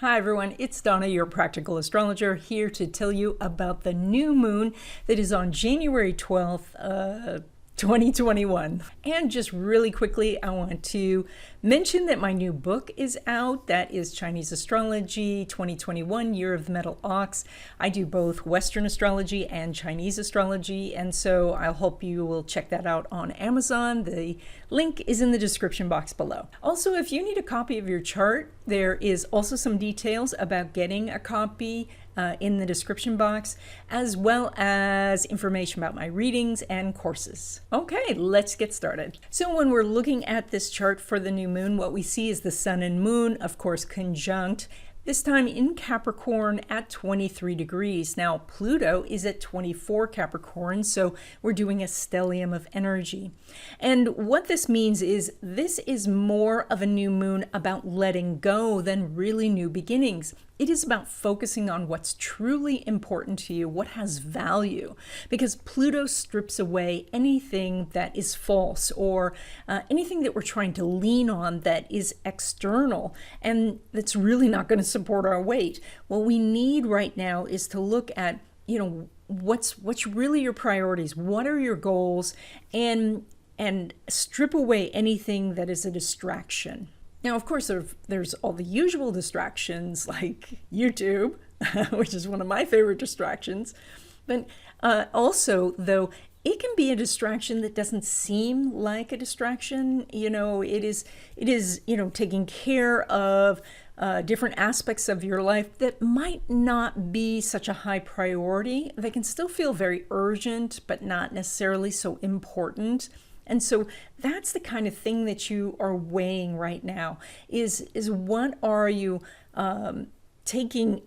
Hi everyone, it's Donna, your practical astrologer, here to tell you about the new moon that is on January 12th, 2021. And just really quickly, I want to mention that my new book is out. That is Chinese Astrology 2021, Year of the Metal Ox. I do both Western astrology and Chinese astrology, and so I hope you will check that out on Amazon. The link is in the description box below. Also, if you need a copy of your chart, there is also some details about getting a copy in the description box, as well as information about my readings and courses. Okay, let's get started. So when we're looking at this chart for the new moon, what we see is the sun and moon, of course, conjunct, this time in Capricorn at 23 degrees. Now, Pluto is at 24 Capricorn, so we're doing a stellium of energy. And what this means is this is more of a new moon about letting go than really new beginnings. It is about focusing on what's truly important to you, what has value, because Pluto strips away anything that is false or anything that we're trying to lean on that is external and that's really not going to support our weight. What we need right now is to look at, what's really your priorities, what are your goals, and strip away anything that is a distraction. Now, of course, there's all the usual distractions like YouTube, which is one of my favorite distractions. But also, though, it can be a distraction that doesn't seem like a distraction. It is taking care of different aspects of your life that might not be such a high priority. They can still feel very urgent, but not necessarily so important. And so that's the kind of thing that you are weighing right now is what are you taking,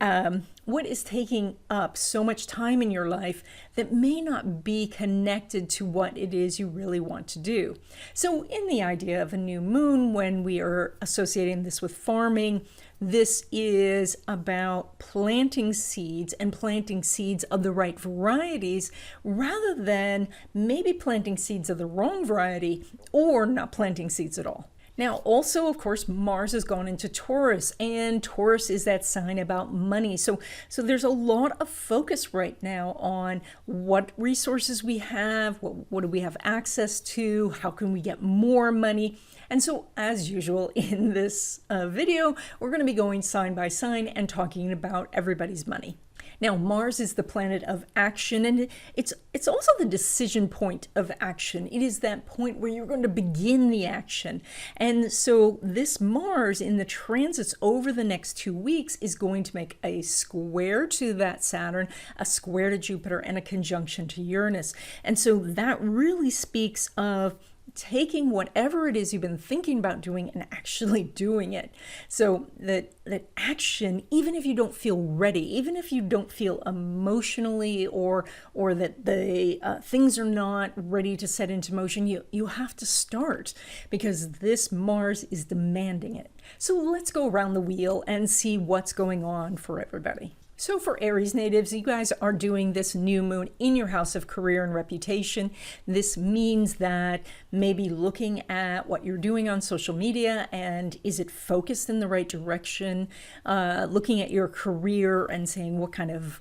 what is taking up so much time in your life that may not be connected to what it is you really want to do. So in the idea of a new moon, when we are associating this with farming, this is about planting seeds and planting seeds of the right varieties rather than maybe planting seeds of the wrong variety or not planting seeds at all. Now, also, of course, Mars has gone into Taurus, and Taurus is that sign about money. So there's a lot of focus right now on what resources we have, what do we have access to, how can we get more money. And so, as usual, in this video, we're going to be going sign by sign and talking about everybody's money. Now, Mars is the planet of action, and it's also the decision point of action. It is that point where you're going to begin the action. And so this Mars in the transits over the next 2 weeks is going to make a square to that Saturn, a square to Jupiter, and a conjunction to Uranus. And so that really speaks of taking whatever it is you've been thinking about doing and actually doing it. So that action, even if you don't feel ready, even if you don't feel emotionally or that the things are not ready to set into motion, you have to start because this Mars is demanding it. So let's go around the wheel and see what's going on for everybody. So for Aries natives, you guys are doing this new moon in your house of career and reputation. This means that maybe looking at what you're doing on social media and is it focused in the right direction, looking at your career and saying what kind of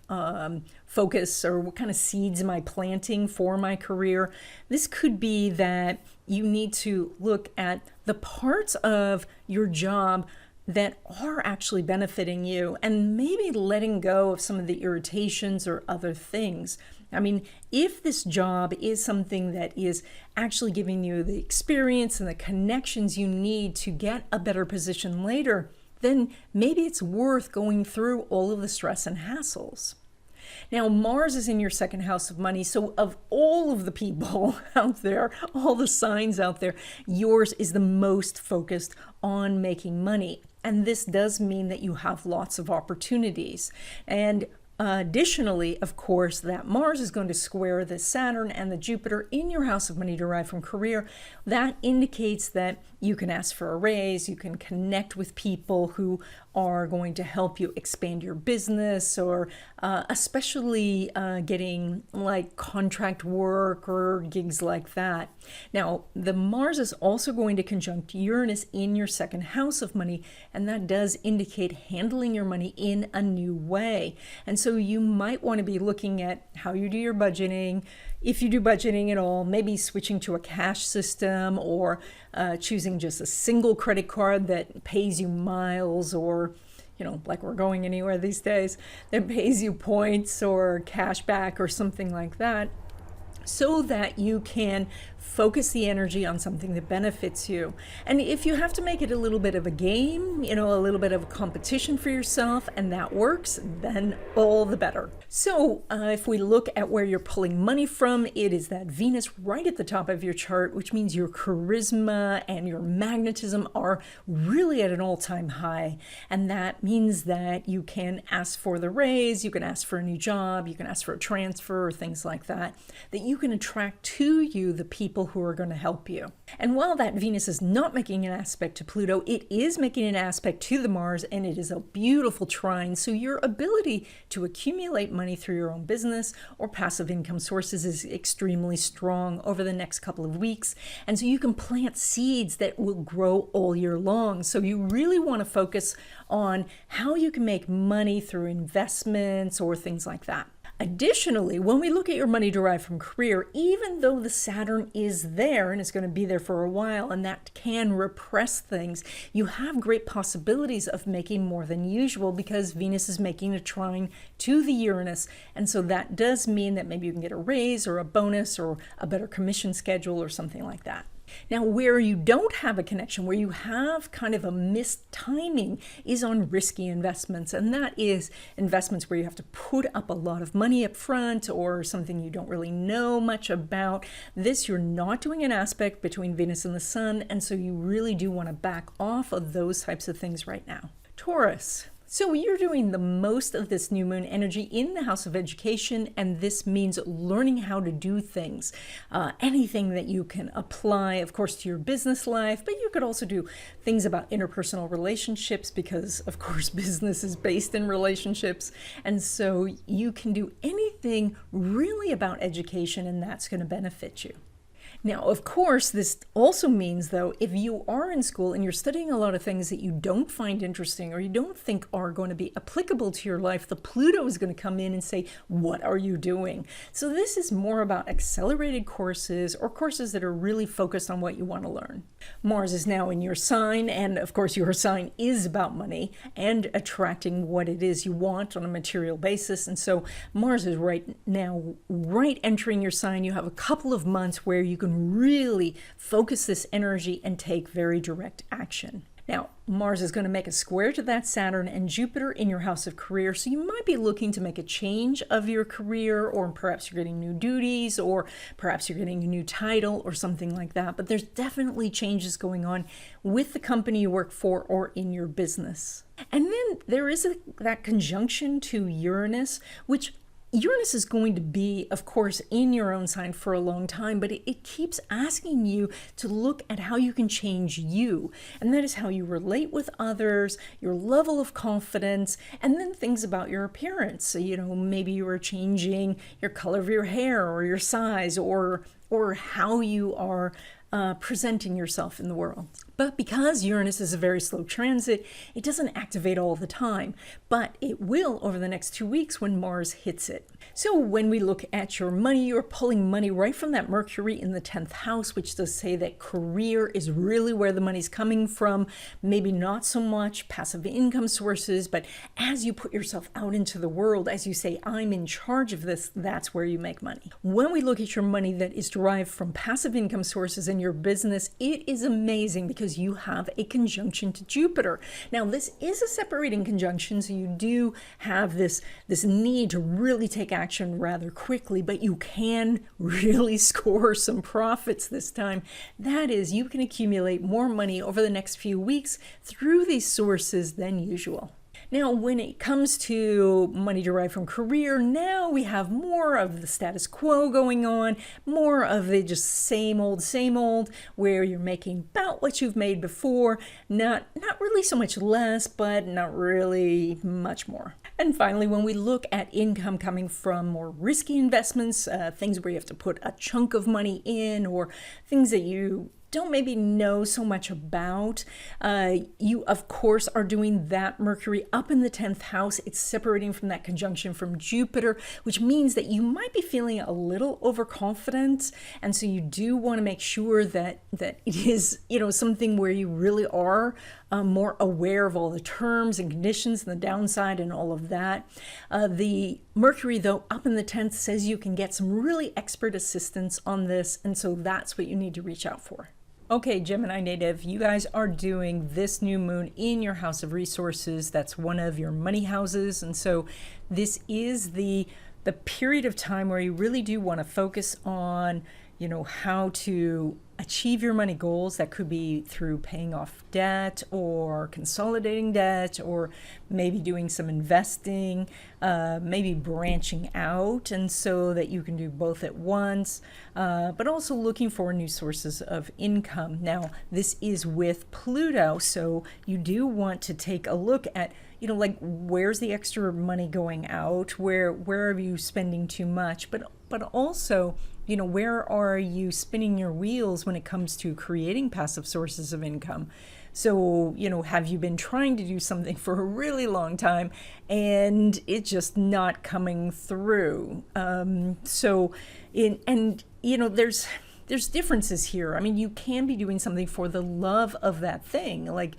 focus or what kind of seeds am I planting for my career. This could be that you need to look at the parts of your job that are actually benefiting you and maybe letting go of some of the irritations or other things. I mean, if this job is something that is actually giving you the experience and the connections you need to get a better position later, then maybe it's worth going through all of the stress and hassles. Now, Mars is in your second house of money. So of all of the people out there, all the signs out there, yours is the most focused on making money. And this does mean that you have lots of opportunities. And additionally, of course, that Mars is going to square the Saturn and the Jupiter in your house of money derived from career. That indicates that you can ask for a raise, you can connect with people who are going to help you expand your business, or especially getting like contract work or gigs like that. Now, the Mars is also going to conjunct Uranus in your second house of money, and that does indicate handling your money in a new way. And so you might want to be looking at how you do your budgeting, if you do budgeting at all, maybe switching to a cash system, or choosing just a single credit card that pays you miles, or like we're going anywhere these days, that pays you points or cash back or something like that, so that you can focus the energy on something that benefits you. And if you have to make it a little bit of a game, a little bit of a competition for yourself, and that works, then all the better. So if we look at where you're pulling money from, it is that Venus right at the top of your chart, which means your charisma and your magnetism are really at an all-time high. And that means that you can ask for the raise, you can ask for a new job, you can ask for a transfer, or things like that, that you can attract to you the people who are going to help you. And while that Venus is not making an aspect to Pluto, it is making an aspect to the Mars, and it is a beautiful trine. So your ability to accumulate money through your own business or passive income sources is extremely strong over the next couple of weeks. And so you can plant seeds that will grow all year long. So you really want to focus on how you can make money through investments or things like that. Additionally, when we look at your money derived from career, even though the Saturn is there and is going to be there for a while, and that can repress things, you have great possibilities of making more than usual because Venus is making a trine to the Uranus. And so that does mean that maybe you can get a raise or a bonus or a better commission schedule or something like that. Now, where you don't have a connection, where you have kind of a missed timing, is on risky investments. And that is investments where you have to put up a lot of money up front, or something you don't really know much about. This, you're not doing an aspect between Venus and the Sun, and so you really do want to back off of those types of things right now. Taurus. So you're doing the most of this new moon energy in the house of education, and this means learning how to do things. Anything that you can apply, of course, to your business life, but you could also do things about interpersonal relationships because, of course, business is based in relationships. And so you can do anything really about education, and that's going to benefit you. Now, of course, this also means, though, if you are in school and you're studying a lot of things that you don't find interesting or you don't think are going to be applicable to your life, the Pluto is going to come in and say, what are you doing? So this is more about accelerated courses or courses that are really focused on what you want to learn. Mars is now in your sign, and of course, your sign is about money and attracting what it is you want on a material basis. And so Mars is right now entering your sign. You have a couple of months where you can really focus this energy and take very direct action. Now, Mars is going to make a square to that Saturn and Jupiter in your house of career, so you might be looking to make a change of your career, or perhaps you're getting new duties, or perhaps you're getting a new title or something like that. But there's definitely changes going on with the company you work for or in your business. And then there is that conjunction to Uranus, which Uranus is going to be, of course, in your own sign for a long time, but it keeps asking you to look at how you can change you. And that is how you relate with others, your level of confidence, and then things about your appearance. So, maybe you are changing your color of your hair or your size or how you are presenting yourself in the world. But because Uranus is a very slow transit, it doesn't activate all the time, but it will over the next 2 weeks when Mars hits it. So when we look at your money, you're pulling money right from that Mercury in the 10th house, which does say that career is really where the money's coming from. Maybe not so much passive income sources, but as you put yourself out into the world, as you say, I'm in charge of this, that's where you make money. When we look at your money that is derived from passive income sources in your business, it is amazing because you have a conjunction to Jupiter. Now, this is a separating conjunction, so you do have this need to really take action rather quickly, but you can really score some profits this time. That is, you can accumulate more money over the next few weeks through these sources than usual. Now, when it comes to money derived from career, now we have more of the status quo going on, more of the just same old, where you're making about what you've made before, not really so much less, but not really much more. And finally, when we look at income coming from more risky investments, things where you have to put a chunk of money in, or things that you don't maybe know so much about, you of course are doing that Mercury up in the 10th house. It's separating from that conjunction from Jupiter, which means that you might be feeling a little overconfident, and so you do want to make sure that it is, something where you really are more aware of all the terms and conditions and the downside and all of that. The Mercury, though, up in the 10th says you can get some really expert assistance on this, and so that's what you need to reach out for. Okay, Gemini native, you guys are doing this new moon in your house of resources. That's one of your money houses. And so this is the period of time where you really do want to focus on, how to achieve your money goals. That could be through paying off debt or consolidating debt, or maybe doing some investing, maybe branching out, and so that you can do both at once, but also looking for new sources of income. Now, this is with Pluto, so you do want to take a look at, like, where's the extra money going out? Where are you spending too much? But also, where are you spinning your wheels when it comes to creating passive sources of income? So, have you been trying to do something for a really long time and it's just not coming through? There's differences here. I mean, you can be doing something for the love of that thing, like,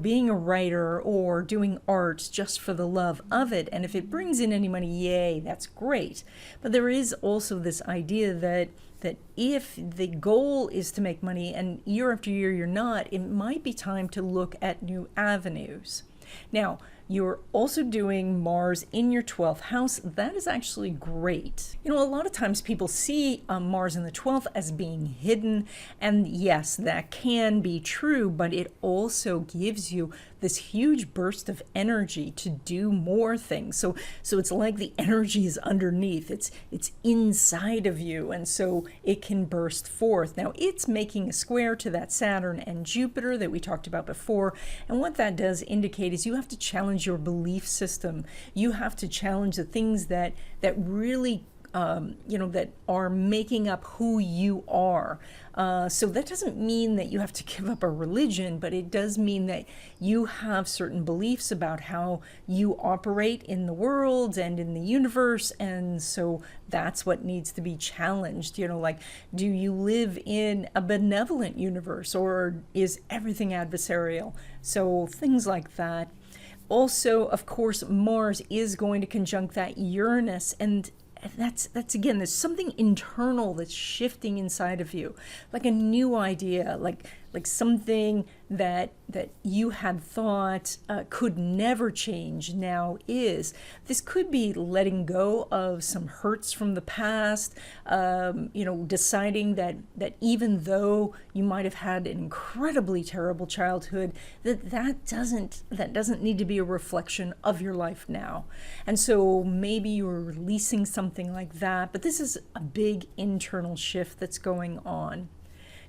being a writer or doing art just for the love of it. And if it brings in any money, yay, that's great. But there is also this idea that if the goal is to make money and year after year you're not, it might be time to look at new avenues. Now, you're also doing Mars in your 12th house. That is actually great. A lot of times people see Mars in the 12th as being hidden. And yes, that can be true, but it also gives you this huge burst of energy to do more things. So it's like the energy is underneath. It's inside of you, and so it can burst forth. Now, it's making a square to that Saturn and Jupiter that we talked about before. And what that does indicate is you have to challenge your belief system. You have to challenge the things that really that are making up who you are. So that doesn't mean that you have to give up a religion, but it does mean that you have certain beliefs about how you operate in the world and in the universe. And so that's what needs to be challenged. Like, do you live in a benevolent universe, or is everything adversarial? So things like that. Also, of course, Mars is going to conjunct that Uranus, and that's again, there's something internal that's shifting inside of you, like a new idea, like something that you had thought could never change now is. This could be letting go of some hurts from the past, deciding that even though you might have had an incredibly terrible childhood, that doesn't need to be a reflection of your life now. And so maybe you're releasing something like that, but this is a big internal shift that's going on.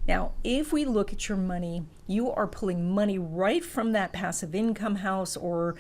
Now, if we look at your money, you are pulling money right from that passive income house, or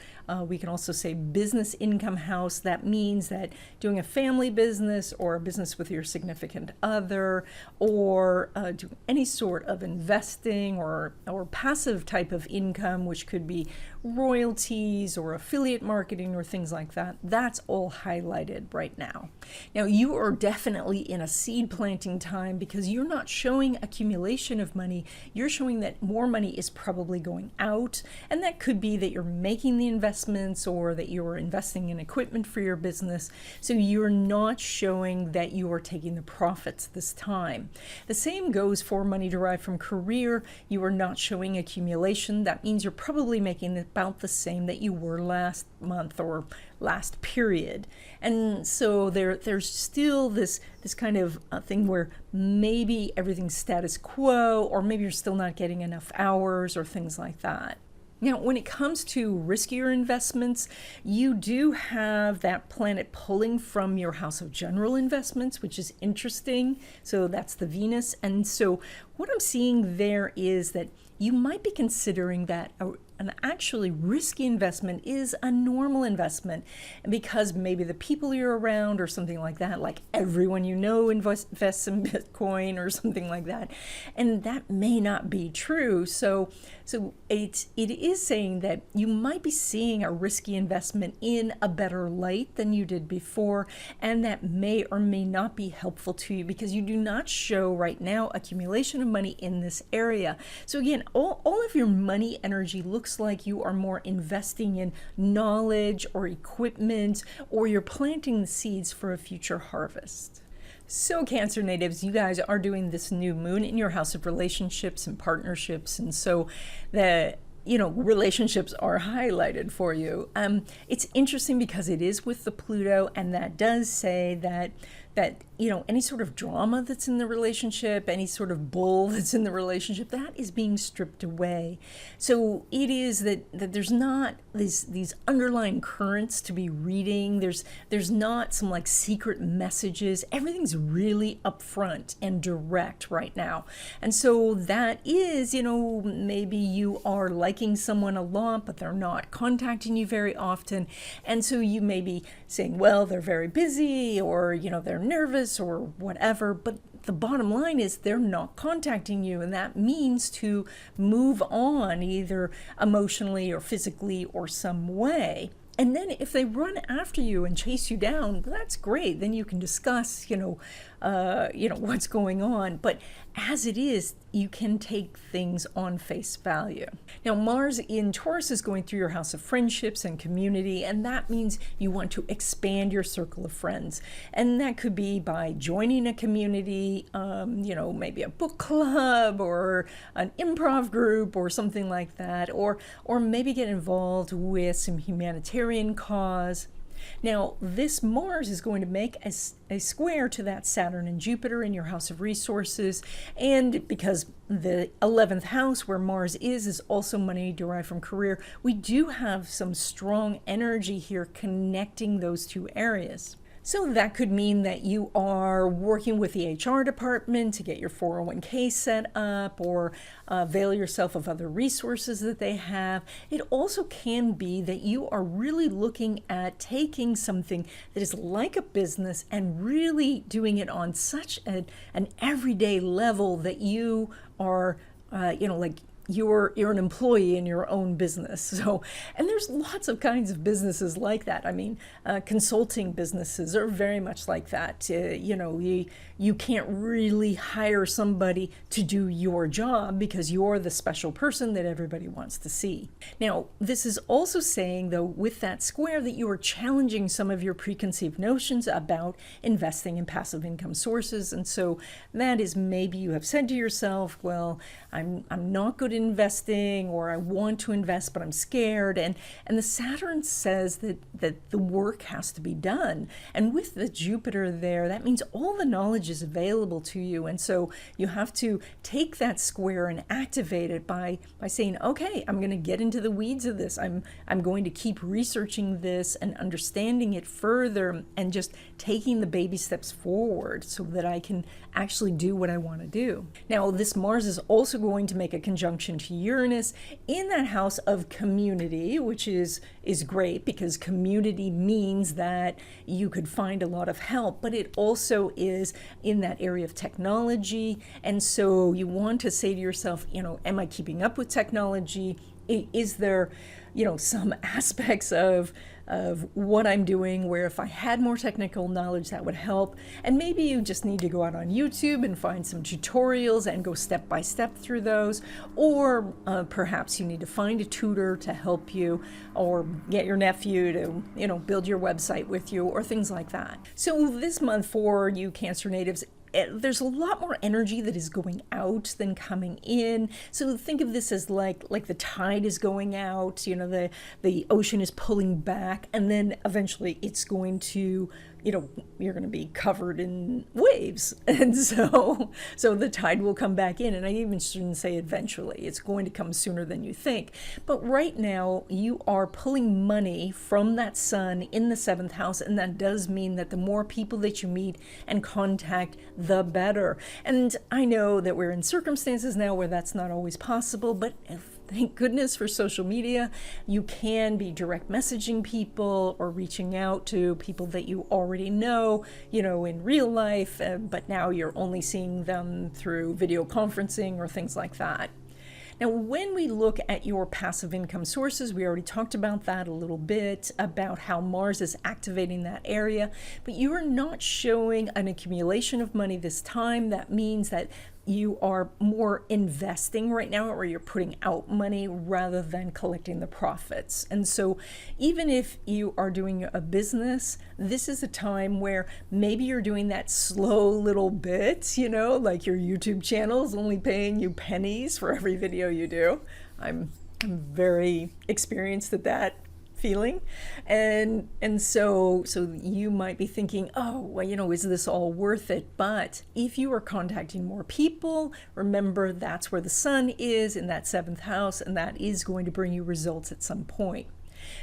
we can also say business income house. That means that doing a family business or a business with your significant other, or doing any sort of investing or passive type of income, which could be royalties or affiliate marketing or things like that. That's all highlighted right now. Now, you are definitely in a seed planting time because you're not showing accumulation of money. You're showing that more money is probably going out, and that could be that you're making the investments or that you're investing in equipment for your business. So you're not showing that you are taking the profits this time. The same goes for money derived from career. You are not showing accumulation. That means you're probably making about the same that you were last month or last period. And so there's still this kind of thing where maybe everything's status quo, or maybe you're still not getting enough hours or things like that. Now, when it comes to riskier investments, you do have that planet pulling from your house of general investments, which is interesting. So that's the Venus. And so what I'm seeing there is that you might be considering that an actually risky investment is a normal investment, because maybe the people you're around or something like that, like everyone you know invests in Bitcoin or something like that, and that may not be true. So it is saying that you might be seeing a risky investment in a better light than you did before, and that may or may not be helpful to you because you do not show right now accumulation of money in this area. So again, all of your money energy looks like you are more investing in knowledge or equipment, or you're planting the seeds for a future harvest. So Cancer natives, you guys are doing this new moon in your house of relationships and partnerships, and so the relationships are highlighted for you. It's interesting because it is with the Pluto, and that does say that any sort of drama that's in the relationship, any sort of bull that's in the relationship, that is being stripped away. So it is that there's not these underlying currents to be reading. There's not some like secret messages. Everything's really upfront and direct right now. And so that is, maybe you are liking someone a lot, but they're not contacting you very often. And so you may be saying, well, they're very busy, or, they're nervous or whatever, but the bottom line is they're not contacting you, and that means to move on either emotionally or physically or some way. And then if they run after you and chase you down, that's great. Then you can discuss, what's going on. But as it is, you can take things on face value. Now, Mars in Taurus is going through your house of friendships and community, and that means you want to expand your circle of friends. And that could be by joining a community, maybe a book club or an improv group or something like that, or maybe get involved with some humanitarian cause. Now, this Mars is going to make a square to that Saturn and Jupiter in your house of resources, and because the 11th house where Mars is also money derived from career, we do have some strong energy here connecting those two areas. So that could mean that you are working with the HR department to get your 401k set up, or avail yourself of other resources that they have. It also can be that you are really looking at taking something that is like a business and really doing it on such an everyday level that you are, you're an employee in your own business. So, and there's lots of kinds of businesses like that. I mean, consulting businesses are very much like that. You can't really hire somebody to do your job because you're the special person that everybody wants to see. Now, this is also saying, though, with that square, that you are challenging some of your preconceived notions about investing in passive income sources. And so that is, maybe you have said to yourself, well, I'm not good at investing, or I want to invest, but I'm scared. And the Saturn says that the work has to be done. And with the Jupiter there, that means all the knowledge is available to you. And so you have to take that square and activate it by saying, okay, I'm going to get into the weeds of this. I'm going to keep researching this and understanding it further, and just taking the baby steps forward so that I can actually do what I want to do. Now, this Mars is also going to make a conjunction to Uranus in that house of community, which is great because community means that you could find a lot of help, but it also is in that area of technology. And so you want to say to yourself, am I keeping up with technology? Is there, some aspects of what I'm doing where if I had more technical knowledge, that would help? And maybe you just need to go out on YouTube and find some tutorials and go step by step through those. Or perhaps you need to find a tutor to help you, or get your nephew to, build your website with you, or things like that. So this month for you Cancer natives, there's a lot more energy that is going out than coming in. So think of this as like the tide is going out, the ocean is pulling back, and then eventually it's going to you're going to be covered in waves. And so the tide will come back in. And I even shouldn't say eventually. It's going to come sooner than you think. But right now, you are pulling money from that sun in the 7th house. And that does mean that the more people that you meet and contact, the better. And I know that we're in circumstances now where that's not always possible, but thank goodness for social media. You can be direct messaging people or reaching out to people that you already know, in real life, but now you're only seeing them through video conferencing or things like that. Now, when we look at your passive income sources, we already talked about that a little bit, about how Mars is activating that area, but you are not showing an accumulation of money this time. That means that you are more investing right now, or you're putting out money rather than collecting the profits. And so even if you are doing a business, this is a time where maybe you're doing that slow little bit, like your YouTube channel is only paying you pennies for every video you do. I'm very experienced at that feeling. And so you might be thinking, oh, well, is this all worth it? But if you are contacting more people, remember that's where the sun is, in that 7th house, and that is going to bring you results at some point.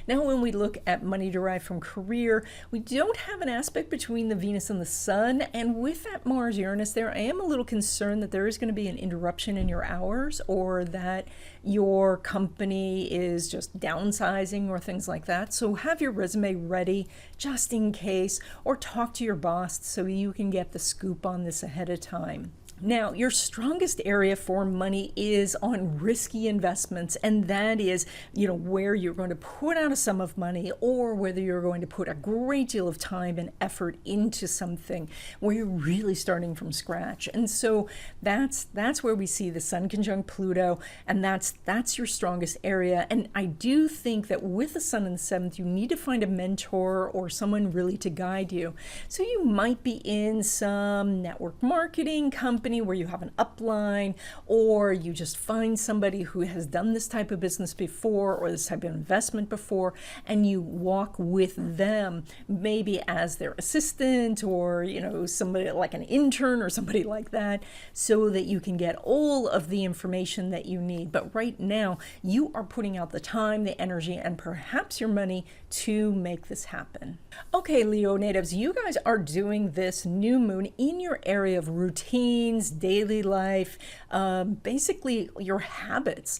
Now, when we look at money derived from career, we don't have an aspect between the Venus and the Sun. And with that Mars-Uranus there, I am a little concerned that there is going to be an interruption in your hours, or that your company is just downsizing or things like that. So have your resume ready just in case, or talk to your boss so you can get the scoop on this ahead of time. Now, your strongest area for money is on risky investments, and that is, where you're going to put out a sum of money, or whether you're going to put a great deal of time and effort into something where you're really starting from scratch. And so that's where we see the Sun conjunct Pluto, and that's your strongest area. And I do think that with the Sun in the 7th, you need to find a mentor or someone really to guide you. So you might be in some network marketing company where you have an upline, or you just find somebody who has done this type of business before, or this type of investment before, and you walk with them, maybe as their assistant, or somebody like an intern or somebody like that, so that you can get all of the information that you need. But right now, you are putting out the time, the energy, and perhaps your money to make this happen. Okay, Leo natives, you guys are doing this new moon in your area of routines, daily life, basically your habits.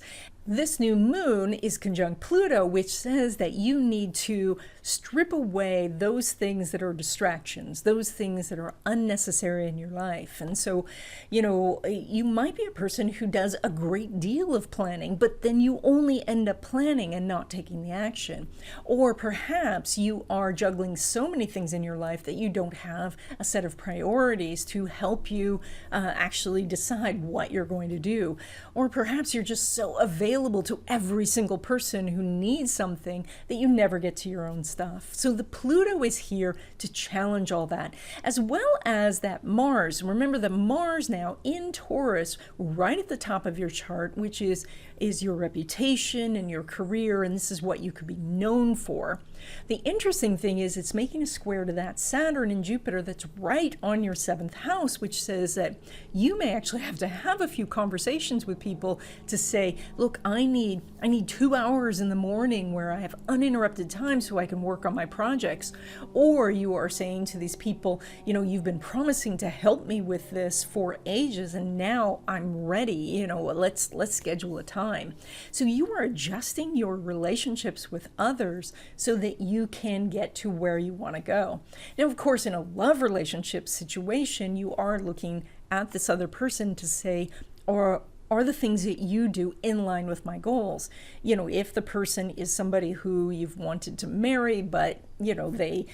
This new moon is conjunct Pluto, which says that you need to strip away those things that are distractions, those things that are unnecessary in your life. And so, you might be a person who does a great deal of planning, but then you only end up planning and not taking the action. Or perhaps you are juggling so many things in your life that you don't have a set of priorities to help you actually decide what you're going to do. Or perhaps you're just so available to every single person who needs something that you never get to your own stuff. So the Pluto is here to challenge all that, as well as that Mars. Remember that Mars now in Taurus, right at the top of your chart, which is your reputation and your career, and this is what you could be known for. The interesting thing is it's making a square to that Saturn and Jupiter that's right on your 7th house, which says that you may actually have to have a few conversations with people to say, look, I need 2 hours in the morning where I have uninterrupted time so I can work on my projects. Or you are saying to these people, you've been promising to help me with this for ages, and now I'm ready, let's schedule a time. So you are adjusting your relationships with others so that you can get to where you want to go. Now, of course, in a love relationship situation, you are looking at this other person to say, or are the things that you do in line with my goals? If the person is somebody who you've wanted to marry, but they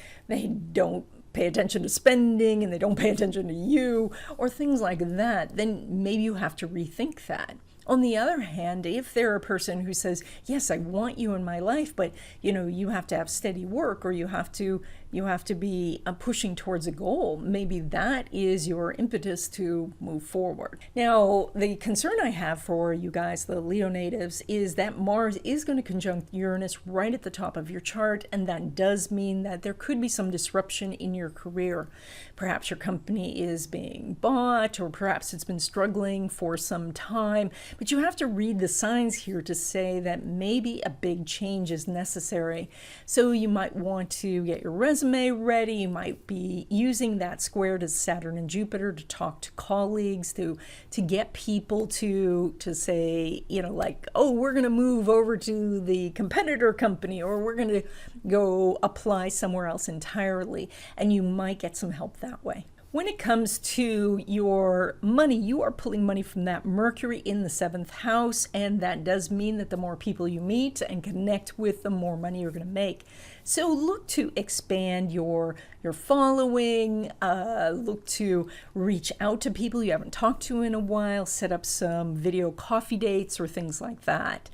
don't pay attention to spending and they don't pay attention to you, or things like that, then maybe you have to rethink that. On the other hand, if they're a person who says, yes, I want you in my life, but you have to have steady work, or you have to be pushing towards a goal, maybe that is your impetus to move forward. Now, the concern I have for you guys, the Leo natives, is that Mars is going to conjunct Uranus right at the top of your chart, and that does mean that there could be some disruption in your career. Perhaps your company is being bought, or perhaps it's been struggling for some time. But you have to read the signs here to say that maybe a big change is necessary. So you might want to get your resume ready. You might be using that square to Saturn and Jupiter to talk to colleagues, to get people to say, like, oh, we're going to move over to the competitor company, or we're going to go apply somewhere else entirely. And you might get some help that way. When it comes to your money, you are pulling money from that Mercury in the 7th house, and that does mean that the more people you meet and connect with, the more money you're going to make. So look to expand your following, look to reach out to people you haven't talked to in a while, set up some video coffee dates or things like that.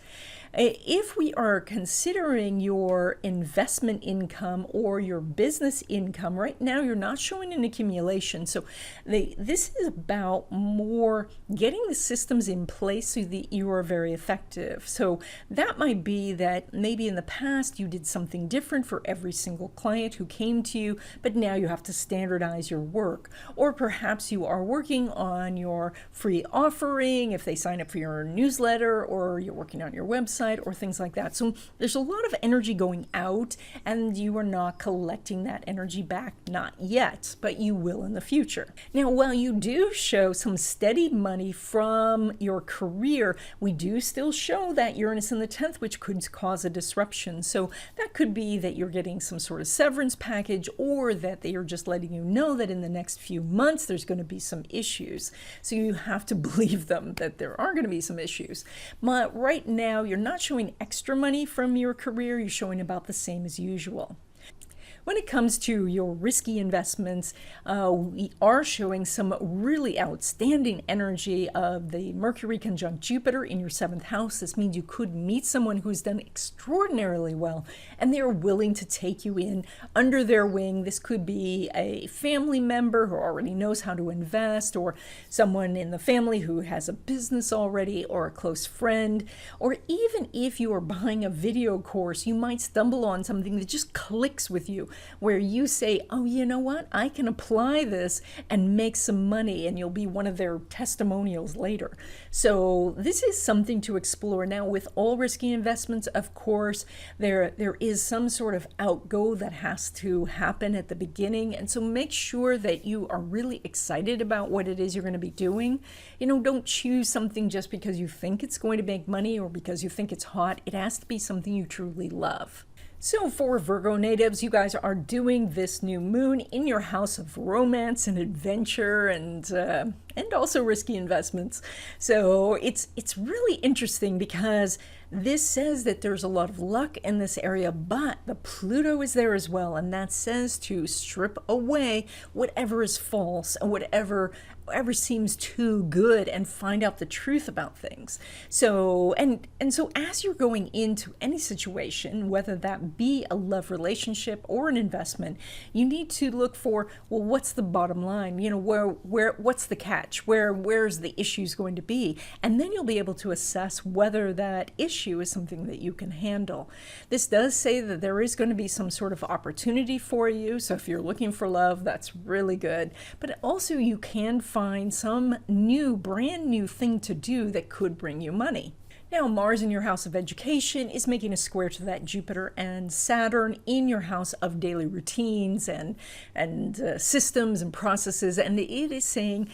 If we are considering your investment income or your business income, right now you're not showing an accumulation. So this is about more getting the systems in place so that you are very effective. So that might be that maybe in the past you did something different for every single client who came to you, but now you have to standardize your work. Or perhaps you are working on your free offering if they sign up for your newsletter, or you're working on your website, or things like that. So there's a lot of energy going out, and you are not collecting that energy back, not yet, but you will in the future. Now, while you do show some steady money from your career, we do still show that Uranus in the 10th, which could cause a disruption. So that could be that you're getting some sort of severance package, or that they are just letting you know that in the next few months there's going to be some issues. So you have to believe them that there are going to be some issues. But right now, you're not showing extra money from your career, you're showing about the same as usual. When it comes to your risky investments, we are showing some really outstanding energy of the Mercury conjunct Jupiter in your 7th house. This means you could meet someone who's done extraordinarily well, and they are willing to take you in under their wing. This could be a family member who already knows how to invest, or someone in the family who has a business already, or a close friend. Or even if you are buying a video course, you might stumble on something that just clicks with you, where you say, oh, you know what, I can apply this and make some money, and you'll be one of their testimonials later. So this is something to explore. Now, with all risky investments, of course, there is some sort of outgo that has to happen at the beginning, and so make sure that you are really excited about what it is you're going to be doing. Don't choose something just because you think it's going to make money or because you think it's hot. It has to be something you truly love. So for Virgo natives, you guys are doing this new moon in your house of romance and adventure, and also risky investments. So it's really interesting because this says that there's a lot of luck in this area, but the Pluto is there as well, and that says to strip away whatever is false and whatever seems too good, and find out the truth about things. So so as you're going into any situation, whether that be a love relationship or an investment, you need to look for, well, what's the bottom line? What's the catch? Where's the issues going to be? And then you'll be able to assess whether that issue is something that you can handle. This does say that there is going to be some sort of opportunity for you. So if you're looking for love, that's really good. But also you can find some brand new thing to do that could bring you money. Now, Mars in your house of education is making a square to that Jupiter and Saturn in your house of daily routines and systems and processes, and it is saying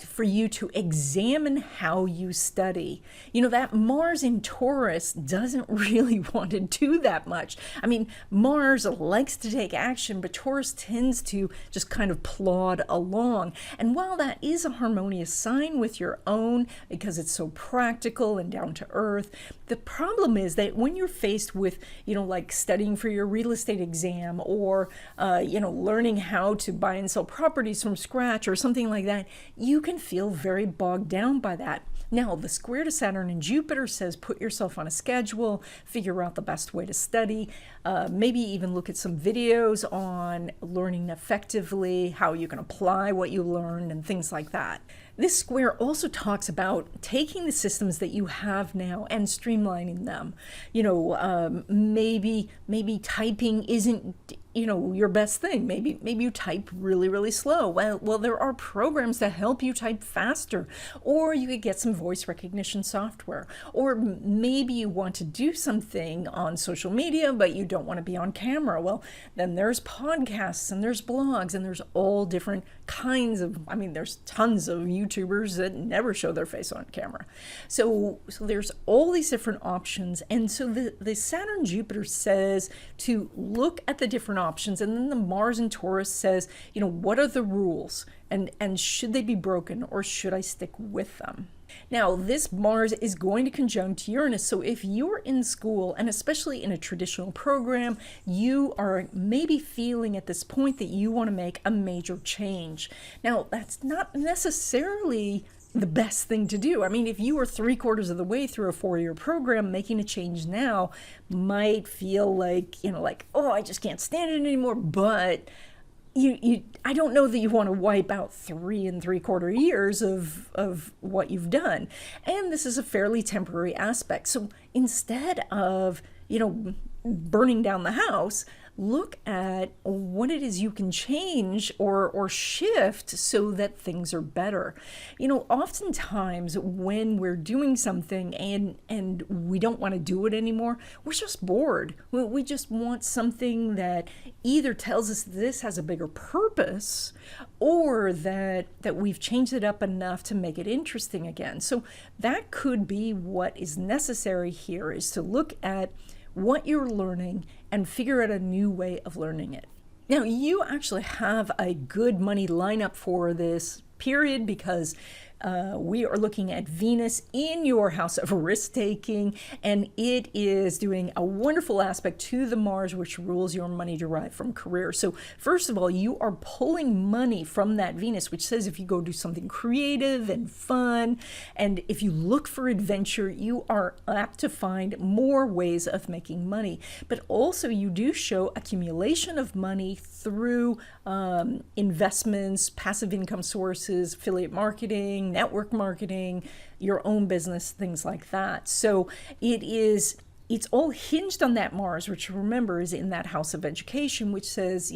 for you to examine how you study. That Mars in Taurus doesn't really want to do that much. I mean, Mars likes to take action, but Taurus tends to just kind of plod along. And while that is a harmonious sign with your own, because it's so practical and down to earth, the problem is that when you're faced with, like studying for your real estate exam, or, learning how to buy and sell properties from scratch or something like that, you can feel very bogged down by that. Now, the square to Saturn and Jupiter says put yourself on a schedule, figure out the best way to study, maybe even look at some videos on learning effectively, how you can apply what you learned, and things like that. This square also talks about taking the systems that you have now and streamlining them. Maybe typing isn't your best thing. Maybe you type really, really slow. Well, there are programs that help you type faster, or you could get some voice recognition software, or maybe you want to do something on social media, but you don't want to be on camera. Well, then there's podcasts and there's blogs and there's all different kinds of, there's tons of YouTubers that never show their face on camera. So there's all these different options. And so the Saturn Jupiter says to look at the different options, and then the Mars and Taurus says, what are the rules, and should they be broken, or should I stick with them? Now, this Mars is going to conjunct Uranus, so if you're in school, and especially in a traditional program, you are maybe feeling at this point that you want to make a major change. Now, that's not necessarily the best thing to do. If you were 3/4 of the way through a 4-year program, making a change now might feel like, oh, I just can't stand it anymore. But I don't know that you want to wipe out 3 3/4 years of what you've done. And this is a fairly temporary aspect. So instead of, burning down the house, look at what it is you can change or shift so that things are better. Oftentimes when we're doing something and we don't want to do it anymore, we're just bored. We just want something that either tells us this has a bigger purpose, or that we've changed it up enough to make it interesting again. So that could be what is necessary here, is to look at what you're learning and figure out a new way of learning it. Now, you actually have a good money lineup for this period because we are looking at Venus in your house of risk-taking, and it is doing a wonderful aspect to the Mars, which rules your money derived from career. So first of all, you are pulling money from that Venus, which says if you go do something creative and fun, and if you look for adventure, you are apt to find more ways of making money. But also you do show accumulation of money through investments, passive income sources, affiliate marketing, network marketing, your own business, things like that. So it's all hinged on that Mars, which remember is in that house of education, which says,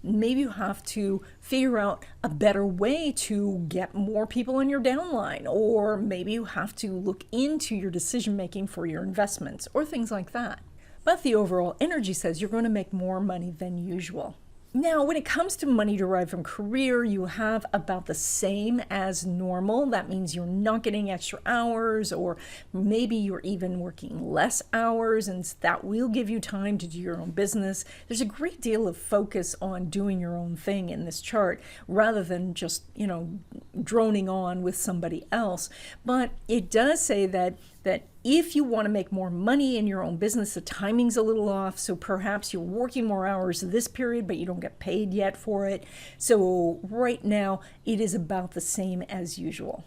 maybe you have to figure out a better way to get more people in your downline, or maybe you have to look into your decision making for your investments, or things like that. But the overall energy says you're going to make more money than usual. Now, when it comes to money derived from career, you have about the same as normal. That means you're not getting extra hours, or maybe you're even working less hours, and that will give you time to do your own business. There's a great deal of focus on doing your own thing in this chart, rather than just, droning on with somebody else. But it does say that if you want to make more money in your own business, the timing's a little off. So perhaps you're working more hours this period, but you don't get paid yet for it. So right now, it is about the same as usual.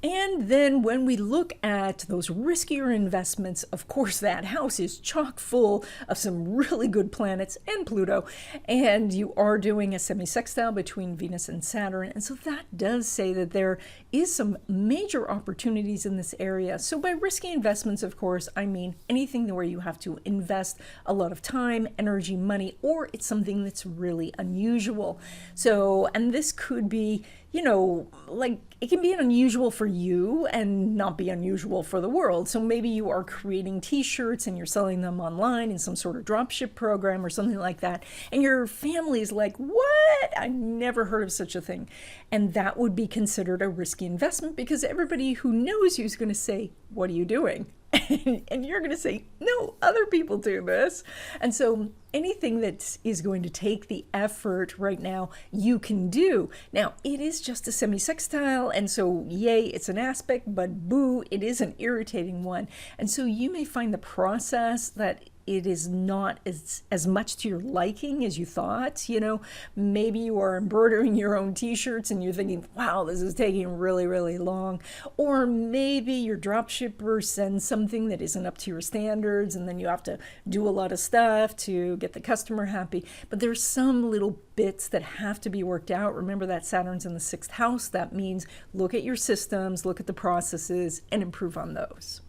And then when we look at those riskier investments, of course, that house is chock full of some really good planets and Pluto, and you are doing a semi-sextile between Venus and Saturn. And so that does say that there is some major opportunities in this area. So by risky investments, of course, I mean anything where you have to invest a lot of time, energy, money, or it's something that's really unusual. So, and this could be, it can be unusual for you and not be unusual for the world. So maybe you are creating t-shirts and you're selling them online in some sort of dropship program or something like that. And your family is like, what? I never heard of such a thing. And that would be considered a risky investment, because everybody who knows you is going to say, what are you doing? And you're going to say, no, other people do this. And so anything that is going to take the effort right now, you can do. Now, it is just a semi-sextile, and so yay, it's an aspect, but boo, it is an irritating one. And so you may find the process that it is not as much to your liking as you thought. Maybe you are embroidering your own t-shirts and you're thinking, wow, this is taking really, really long. Or maybe your dropshipper sends something that isn't up to your standards, and then you have to do a lot of stuff to get the customer happy. But there's some little bits that have to be worked out. Remember that Saturn's in the 6th house. That means look at your systems, look at the processes, and improve on those.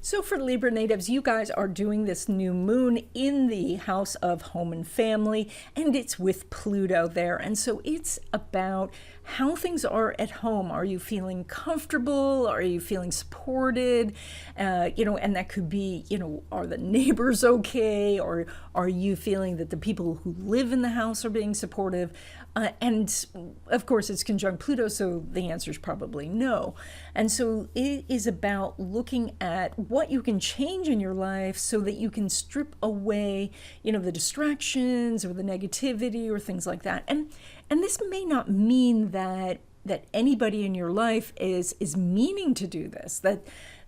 So for Libra natives, you guys are doing this new moon in the house of home and family, and it's with Pluto there. And so it's about how things are at home. Are you feeling comfortable? Are you feeling supported? And that could be, are the neighbors okay? Or are you feeling that the people who live in the house are being supportive? And of course, it's conjunct Pluto, so the answer is probably no. And so it is about looking at what you can change in your life so that you can strip away, the distractions or the negativity or things like that. And this may not mean that anybody in your life is meaning to do this.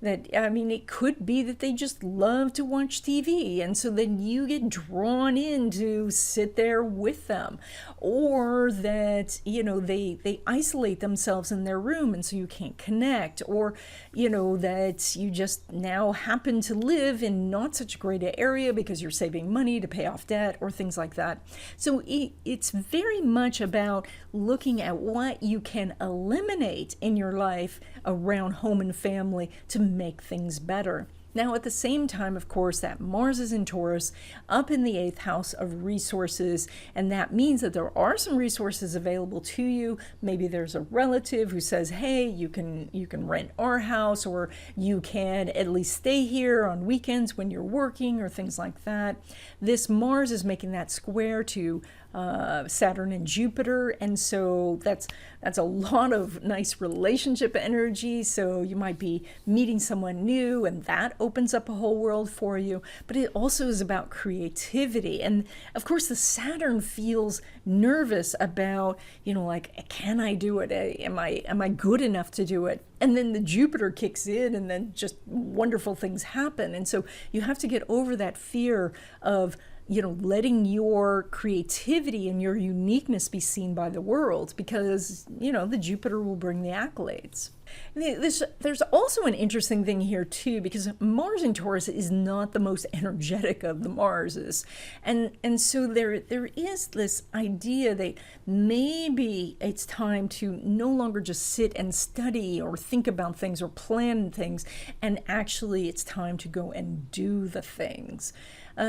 It could be that they just love to watch TV, and so then you get drawn in to sit there with them, or that they isolate themselves in their room and so you can't connect, or that you just now happen to live in not such a great area because you're saving money to pay off debt or things like that. So it's very much about looking at what you can eliminate in your life around home and family to make things better. Now, at the same time, of course, that Mars is in Taurus, up in the 8th house of resources, and that means that there are some resources available to you. Maybe there's a relative who says, hey, you can rent our house, or you can at least stay here on weekends when you're working, or things like that. This Mars is making that square to Saturn and Jupiter, and so that's a lot of nice relationship energy. So you might be meeting someone new, and that opens up a whole world for you. But it also is about creativity, and of course the Saturn feels nervous about, can I do it? Am I good enough to do it? And then the Jupiter kicks in, and then just wonderful things happen. And so you have to get over that fear of letting your creativity and your uniqueness be seen by the world, because, the Jupiter will bring the accolades. There's also an interesting thing here too, because Mars in Taurus is not the most energetic of the Marses. And so there is this idea that maybe it's time to no longer just sit and study or think about things or plan things, and actually it's time to go and do the things.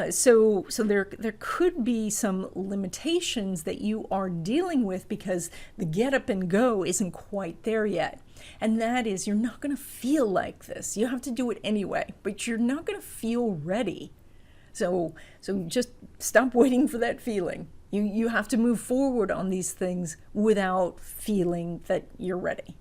So there could be some limitations that you are dealing with because the get up and go isn't quite there yet. And that is, you're not going to feel like this. You have to do it anyway, but you're not going to feel ready. So just stop waiting for that feeling. You have to move forward on these things without feeling that you're ready.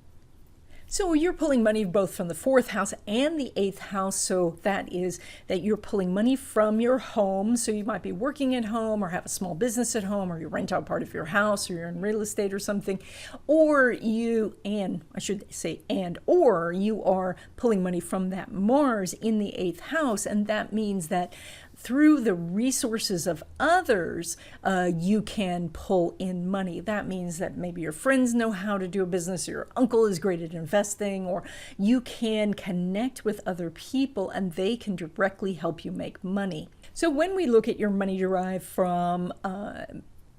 So you're pulling money both from the 4th house and the 8th house. So that is that you're pulling money from your home. So you might be working at home or have a small business at home, or you rent out part of your house, or you're in real estate or something. Or you are pulling money from that Mars in the 8th house. And that means that through the resources of others, you can pull in money. That means that maybe your friends know how to do a business, or your uncle is great at investing, or you can connect with other people and they can directly help you make money. So when we look at your money derived from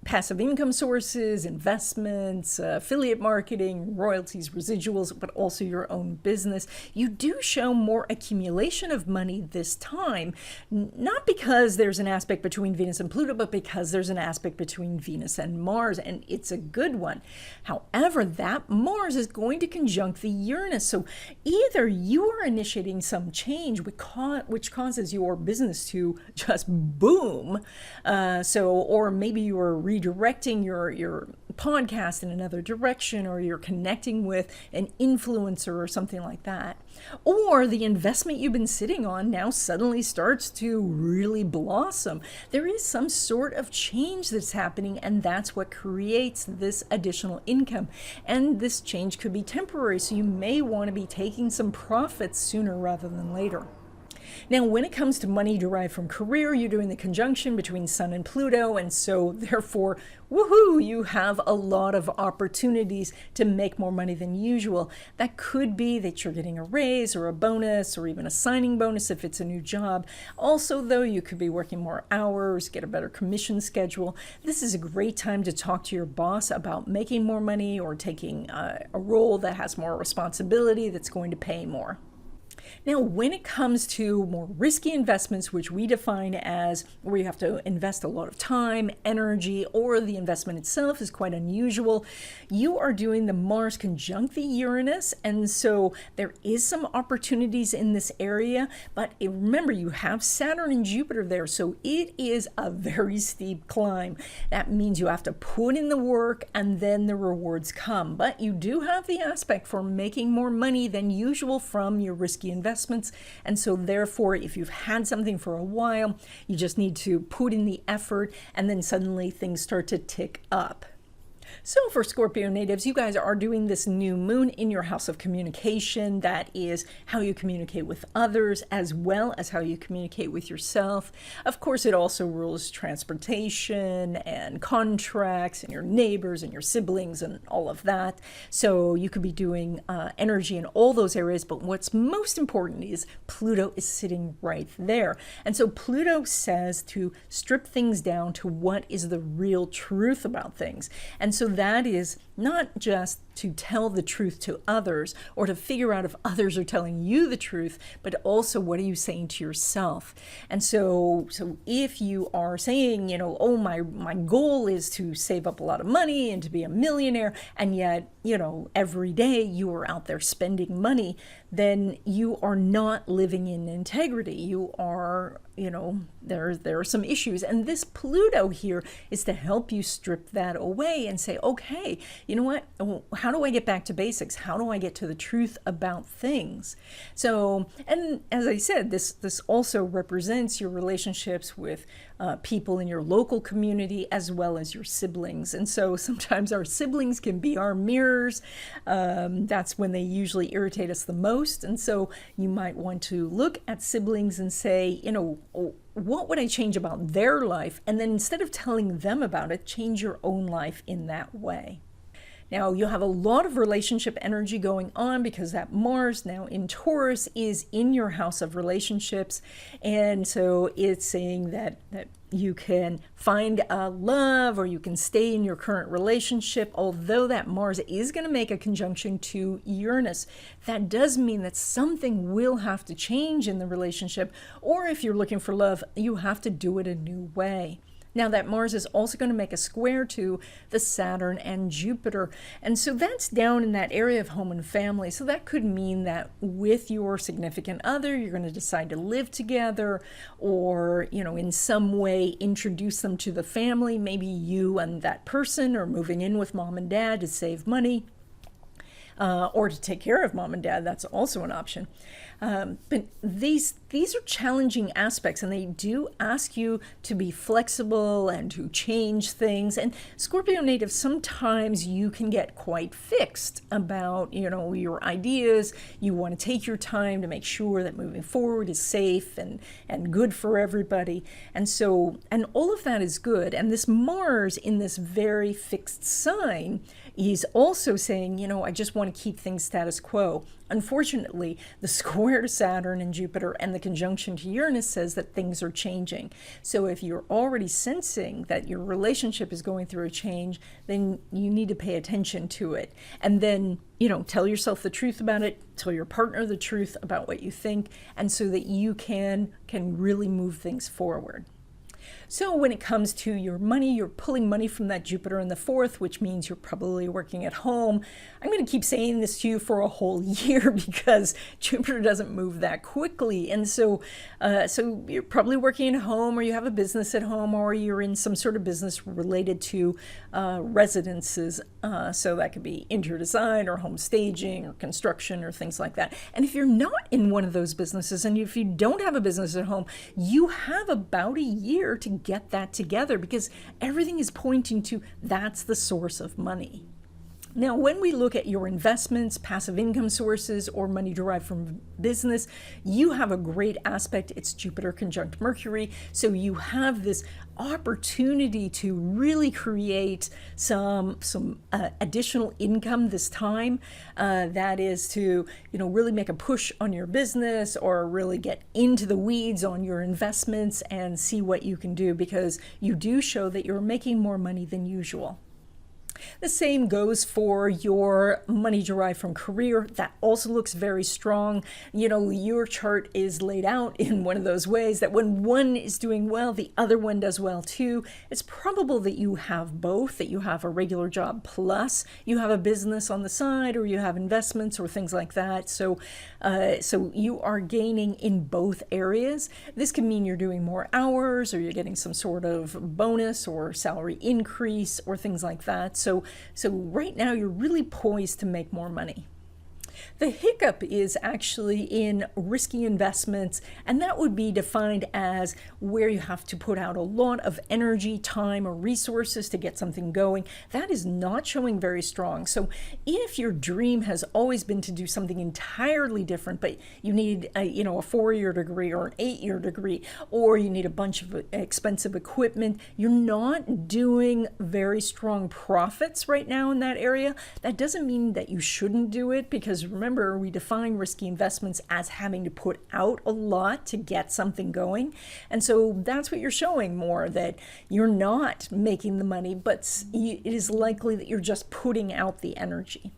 passive income sources, investments, affiliate marketing, royalties, residuals, but also your own business, you do show more accumulation of money this time, not because there's an aspect between Venus and Pluto, but because there's an aspect between Venus and Mars, and it's a good one. However, that Mars is going to conjunct the Uranus, so either you are initiating some change which causes your business to just boom, or maybe you are redirecting your podcast in another direction, or you're connecting with an influencer or something like that. Or the investment you've been sitting on now suddenly starts to really blossom. There is some sort of change that's happening, and that's what creates this additional income. And this change could be temporary, so you may want to be taking some profits sooner rather than later. Now, when it comes to money derived from career, you're doing the conjunction between Sun and Pluto, and so therefore, woohoo, you have a lot of opportunities to make more money than usual. That could be that you're getting a raise or a bonus or even a signing bonus if it's a new job. Also, though, you could be working more hours, get a better commission schedule. This is a great time to talk to your boss about making more money or taking a role that has more responsibility that's going to pay more. Now, when it comes to more risky investments, which we define as where you have to invest a lot of time, energy, or the investment itself is quite unusual, you are doing the Mars conjunct the Uranus, and so there is some opportunities in this area, but remember, you have Saturn and Jupiter there, so it is a very steep climb. That means you have to put in the work and then the rewards come, but you do have the aspect for making more money than usual from your risky investments. And so therefore, if you've had something for a while, you just need to put in the effort and then suddenly things start to tick up. So for Scorpio natives, you guys are doing this new moon in your house of communication. That is how you communicate with others as well as how you communicate with yourself. Of course, it also rules transportation and contracts and your neighbors and your siblings and all of that. So you could be doing energy in all those areas. But what's most important is Pluto is sitting right there. And so Pluto says to strip things down to what is the real truth about things. And so that is not just to tell the truth to others or to figure out if others are telling you the truth, but also what are you saying to yourself? And so if you are saying, you know, oh, my goal is to save up a lot of money and to be a millionaire, and yet, you know, every day you are out there spending money, then you are not living in integrity. You are, you know, there are some issues. And this Pluto here is to help you strip that away and say, okay, you know what? How do I get back to basics? How do I get to the truth about things? So, and as I said, this also represents your relationships with people in your local community as well as your siblings. And so sometimes our siblings can be our mirrors. That's when they usually irritate us the most. And so you might want to look at siblings and say, you know, what would I change about their life? And then instead of telling them about it, change your own life in that way. Now, you'll have a lot of relationship energy going on because that Mars now in Taurus is in your house of relationships. And so it's saying that you can find love or you can stay in your current relationship. Although that Mars is going to make a conjunction to Uranus, that does mean that something will have to change in the relationship. Or if you're looking for love, you have to do it a new way. Now that Mars is also going to make a square to the Saturn and Jupiter. And so that's down in that area of home and family. So that could mean that with your significant other, you're going to decide to live together or, you know, in some way introduce them to the family. Maybe you and that person are moving in with mom and dad to save money. Or to take care of mom and dad, that's also an option. But these are challenging aspects, and they do ask you to be flexible and to change things. And Scorpio natives, sometimes you can get quite fixed about, you know, your ideas. You want to take your time to make sure that moving forward is safe and good for everybody. And so, and all of that is good. And this Mars in this very fixed sign is also saying, you know, I just want to keep things status quo. Unfortunately, the square to Saturn and Jupiter and the conjunction to Uranus says that things are changing. So if you're already sensing that your relationship is going through a change, then you need to pay attention to it. And then, you know, tell yourself the truth about it, tell your partner the truth about what you think, and so that you can really move things forward. So when it comes to your money, you're pulling money from that Jupiter in the fourth, which means you're probably working at home. I'm going to keep saying this to you for a whole year because Jupiter doesn't move that quickly. And so you're probably working at home, or you have a business at home, or you're in some sort of business related to residences. So that could be interior design or home staging or construction or things like that. And if you're not in one of those businesses, and if you don't have a business at home, you have about a year to get that together because everything is pointing to that's the source of money. Now, when we look at your investments, passive income sources, or money derived from business, you have a great aspect. It's Jupiter conjunct Mercury. So you have this opportunity to really create some additional income this time. That is to, really make a push on your business or really get into the weeds on your investments and see what you can do, because you do show that you're making more money than usual. The same goes for your money derived from career. That also looks very strong. Your chart is laid out in one of those ways that when one is doing well, the other one does well too. It's probable that you have both, that you have a regular job plus you have a business on the side, or you have investments or things like that. So you are gaining in both areas. This can mean you're doing more hours, or you're getting some sort of bonus or salary increase or things like that. So right now you're really poised to make more money. The hiccup is actually in risky investments, and that would be defined as where you have to put out a lot of energy, time, or resources to get something going. That is not showing very strong. So if your dream has always been to do something entirely different, but you need a 4-year degree or an 8-year degree, or you need a bunch of expensive equipment, you're not doing very strong profits right now in that area. That doesn't mean that you shouldn't do it, because remember, we define risky investments as having to put out a lot to get something going. And so that's what you're showing more, that you're not making the money, but it is likely that you're just putting out the energy.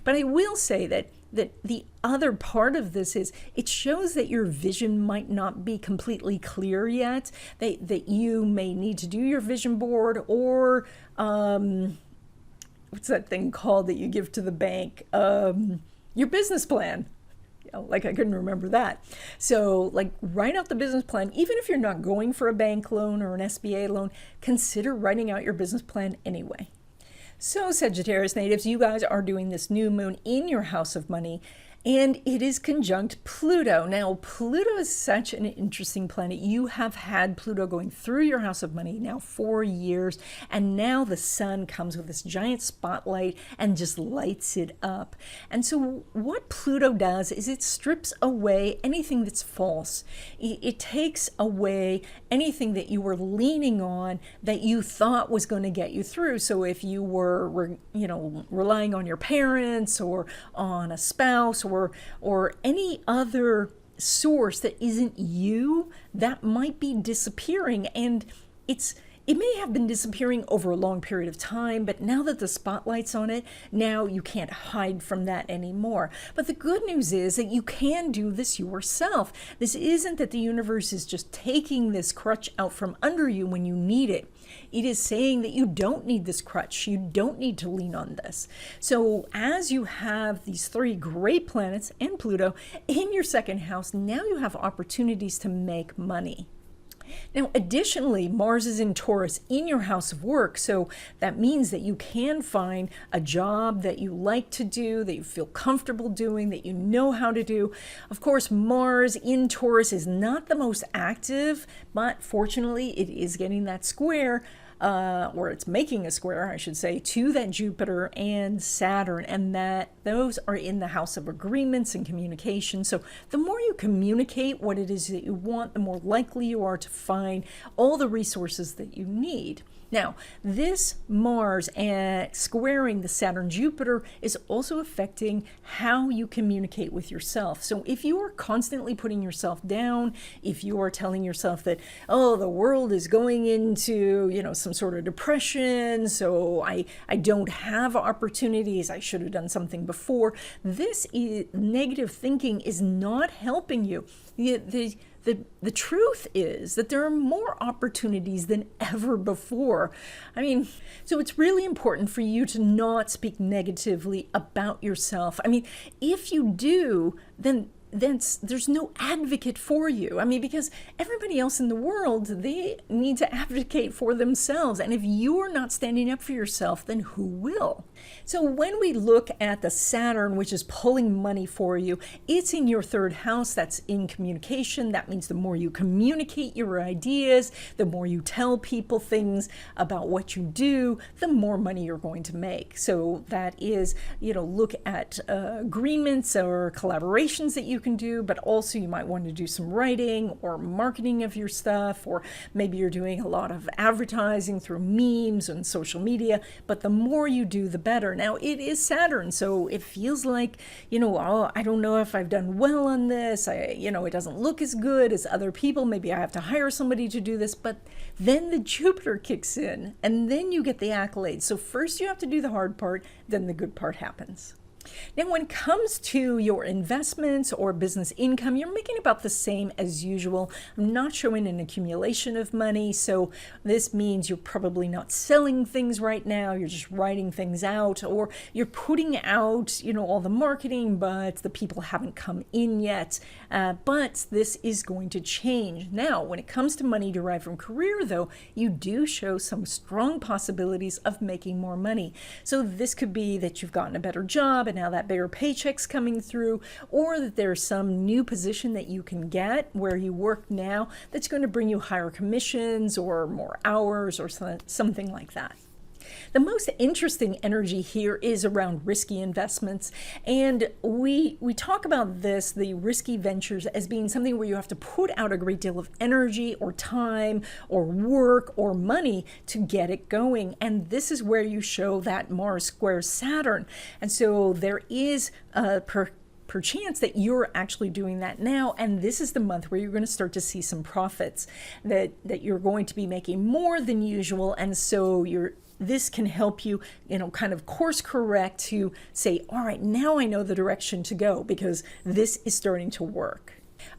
But I will say that the other part of this is it shows that your vision might not be completely clear yet, that you may need to do your vision board, or what's that thing called that you give to the bank? Your business plan. Like I couldn't remember that. So write out the business plan. Even if you're not going for a bank loan or an SBA loan, consider writing out your business plan anyway. So Sagittarius natives, you guys are doing this new moon in your house of money, and it is conjunct Pluto. Now, Pluto is such an interesting planet. You have had Pluto going through your house of money now 4 years, and now the sun comes with this giant spotlight and just lights it up. And so what Pluto does is it strips away anything that's false. It takes away anything that you were leaning on that you thought was going to get you through. So if you were, relying on your parents or on a spouse or any other source that isn't you, that might be disappearing. And it may have been disappearing over a long period of time, but now that the spotlight's on it, now you can't hide from that anymore. But the good news is that you can do this yourself. This isn't that the universe is just taking this crutch out from under you when you need it. It is saying that you don't need this crutch. You don't need to lean on this. So as you have these 3 great planets and Pluto in your second house, now you have opportunities to make money. Now, additionally, Mars is in Taurus in your house of work, so that means that you can find a job that you like to do, that you feel comfortable doing, that you know how to do. Of course, Mars in Taurus is not the most active, but fortunately, it is getting that square, or it's making a square, I should say, to that Jupiter and Saturn, and that those are in the house of agreements and communication. So the more you communicate what it is that you want, the more likely you are to find all the resources that you need. Now, this Mars squaring the Saturn-Jupiter is also affecting how you communicate with yourself. So if you are constantly putting yourself down, if you are telling yourself that, oh, the world is going into, some sort of depression, so I don't have opportunities, I should have done something before, this negative thinking is not helping you. The truth is that there are more opportunities than ever before. So it's really important for you to not speak negatively about yourself. If you do, then there's no advocate for you. I mean, because everybody else in the world, they need to advocate for themselves. And if you're not standing up for yourself, then who will? So when we look at the Saturn, which is pulling money for you, it's in your third house. That's in communication. That means the more you communicate your ideas, the more you tell people things about what you do, the more money you're going to make. So that is, look at agreements or collaborations that you can do, but also you might want to do some writing or marketing of your stuff, or maybe you're doing a lot of advertising through memes and social media, but the more you do, the better. Now, it is Saturn, so it feels like, oh, I don't know if I've done well on this. It doesn't look as good as other people. Maybe I have to hire somebody to do this, but then the Jupiter kicks in, and then you get the accolades. So first you have to do the hard part, then the good part happens. Now, when it comes to your investments or business income, you're making about the same as usual. I'm not showing an accumulation of money, so this means you're probably not selling things right now. You're just writing things out, or you're putting out, all the marketing, but the people haven't come in yet. But this is going to change. Now, when it comes to money derived from career, though, you do show some strong possibilities of making more money. So this could be that you've gotten a better job, and now that bigger paycheck's coming through, or that there's some new position that you can get where you work now that's going to bring you higher commissions or more hours or something like that. The most interesting energy here is around risky investments, and we talk about this, the risky ventures, as being something where you have to put out a great deal of energy or time or work or money to get it going, and this is where you show that Mars squares Saturn. And so there is perchance that you're actually doing that now, and this is the month where you're going to start to see some profits, that you're going to be making more than usual, and so this can help you, kind of course correct to say, all right, now I know the direction to go because this is starting to work.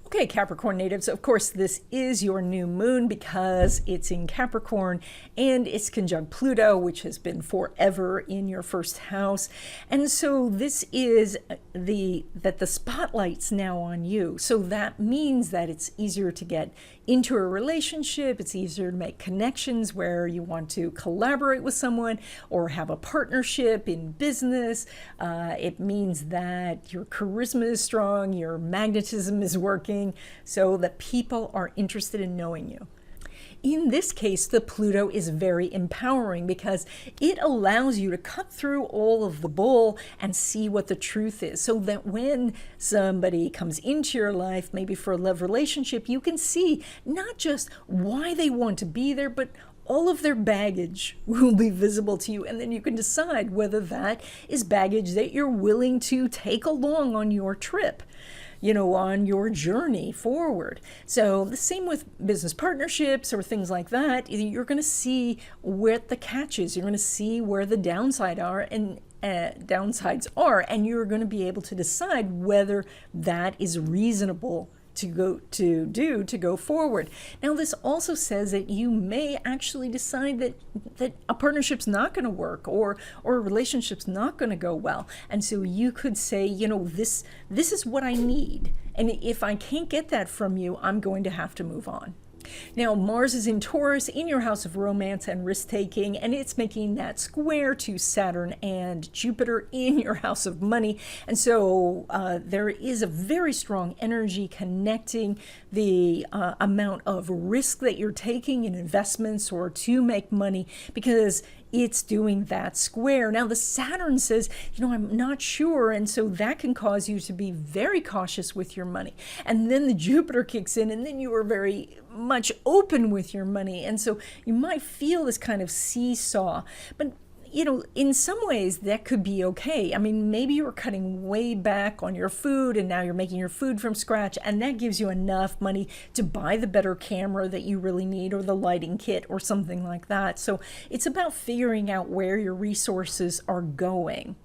Okay, Capricorn natives, of course, this is your new moon because it's in Capricorn and it's conjunct Pluto, which has been forever in your first house. And so this is that the spotlight's now on you. So that means that it's easier to get into a relationship. It's easier to make connections where you want to collaborate with someone or have a partnership in business. It means that your charisma is strong, your magnetism is working, so that people are interested in knowing you. In this case, the Pluto is very empowering because it allows you to cut through all of the bull and see what the truth is, so that when somebody comes into your life, maybe for a love relationship, you can see not just why they want to be there, but all of their baggage will be visible to you, and then you can decide whether that is baggage that you're willing to take along on your trip, on your journey forward. So the same with business partnerships or things like that. You're going to see where the catch is. You're going to see where the downsides are, and you're going to be able to decide whether that is reasonable to go forward. Now, this also says that you may actually decide that a partnership's not going to work or a relationship's not going to go well. And so you could say, this is what I need. And if I can't get that from you, I'm going to have to move on. Now, Mars is in Taurus, in your house of romance and risk-taking, and it's making that square to Saturn and Jupiter in your house of money. And so there is a very strong energy connecting the amount of risk that you're taking in investments or to make money, because it's doing that square. Now, the Saturn says, I'm not sure, and so that can cause you to be very cautious with your money. And then the Jupiter kicks in, and then you are very much open with your money. And so you might feel this kind of seesaw. But in some ways that could be okay. I mean, maybe you're cutting way back on your food and now you're making your food from scratch, and that gives you enough money to buy the better camera that you really need, or the lighting kit or something like that. So it's about figuring out where your resources are going.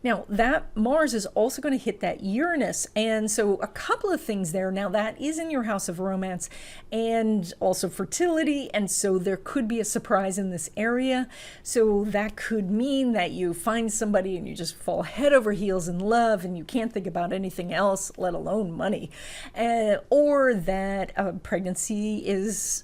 Now, that Mars is also going to hit that Uranus. And so a couple of things there. Now, that is in your house of romance and also fertility. And so there could be a surprise in this area. So that could mean that you find somebody and you just fall head over heels in love and you can't think about anything else, let alone money. Or that a pregnancy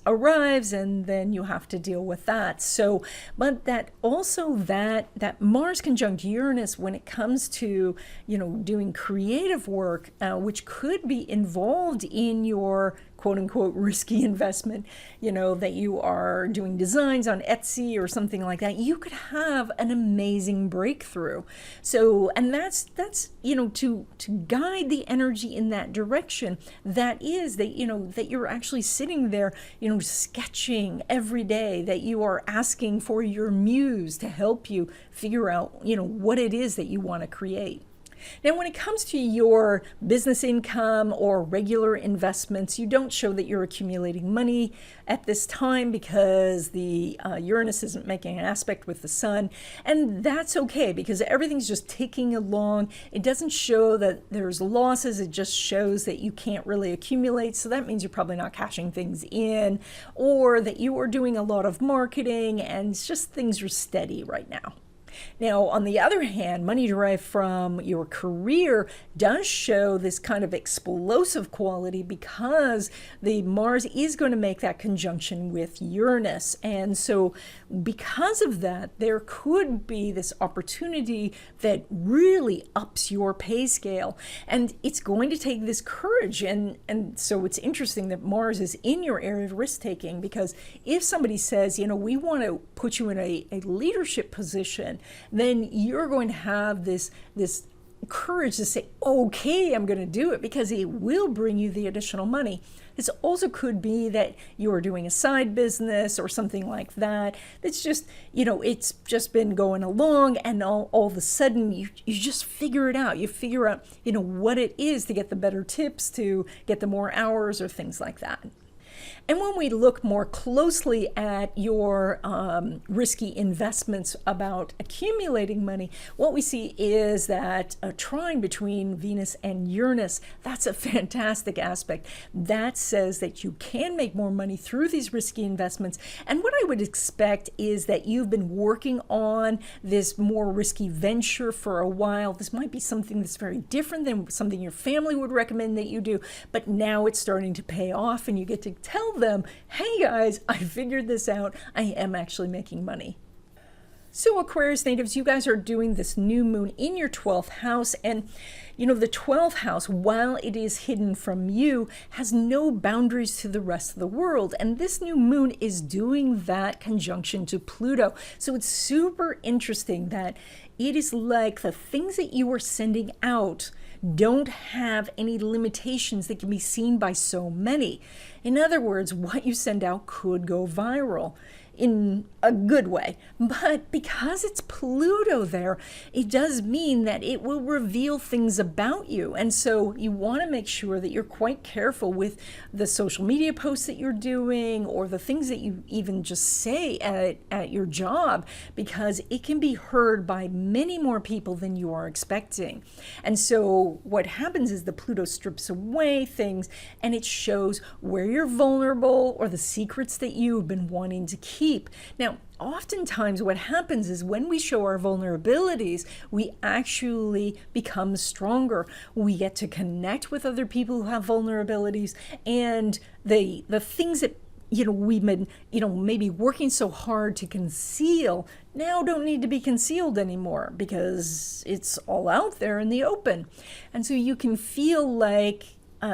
arrives and then you have to deal with that. So, but that also that Mars conjunct Uranus, when it comes to, doing creative work, which could be involved in your quote unquote risky investment, that you are doing designs on Etsy or something like that, you could have an amazing breakthrough. So, and that's, to guide the energy in that direction, that is that you're actually sitting there, sketching every day, that you are asking for your muse to help you figure out, what it is that you want to create. Now, when it comes to your business income or regular investments, you don't show that you're accumulating money at this time because the Uranus isn't making an aspect with the sun. And that's okay because everything's just ticking along. It doesn't show that there's losses. It just shows that you can't really accumulate. So that means you're probably not cashing things in, or that you are doing a lot of marketing and it's just things are steady right now. Now, on the other hand, money derived from your career does show this kind of explosive quality because the Mars is going to make that conjunction with Uranus. And so because of that, there could be this opportunity that really ups your pay scale. And it's going to take this courage. And so it's interesting that Mars is in your area of risk-taking, because if somebody says, we want to put you in a leadership position, then you're going to have this courage to say, okay, I'm going to do it, because it will bring you the additional money. This also could be that you're doing a side business or something like that. It's just, it's just been going along, and all of a sudden you just figure it out. You figure out, what it is to get the better tips, to get the more hours or things like that. And when we look more closely at your risky investments about accumulating money, what we see is that a trine between Venus and Uranus, that's a fantastic aspect. That says that you can make more money through these risky investments. And what I would expect is that you've been working on this more risky venture for a while. This might be something that's very different than something your family would recommend that you do, but now it's starting to pay off, and you get to tell them, hey guys, I figured this out. I am actually making money. So Aquarius natives, you guys are doing this new moon in your 12th house, and the 12th house, while it is hidden from you, has no boundaries to the rest of the world. And this new moon is doing that conjunction to Pluto. So it's super interesting that it is like the things that you are sending out don't have any limitations that can be seen by so many. In other words, what you send out could go viral in a good way. But because it's Pluto there, it does mean that it will reveal things about you. And so you want to make sure that you're quite careful with the social media posts that you're doing, or the things that you even just say at your job, because it can be heard by many more people than you are expecting. And so what happens is the Pluto strips away things, and it shows where you're vulnerable or the secrets that you've been wanting to keep. Now, oftentimes what happens is when we show our vulnerabilities, we actually become stronger. We get to connect with other people who have vulnerabilities, and the things that we've been maybe working so hard to conceal now don't need to be concealed anymore, because it's all out there in the open. And so you can feel like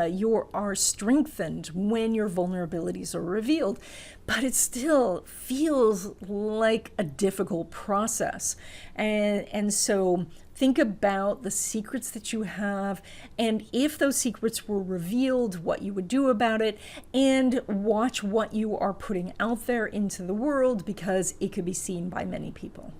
you are strengthened when your vulnerabilities are revealed, but it still feels like a difficult process. And so think about the secrets that you have, and if those secrets were revealed, what you would do about it, and watch what you are putting out there into the world, because it could be seen by many people.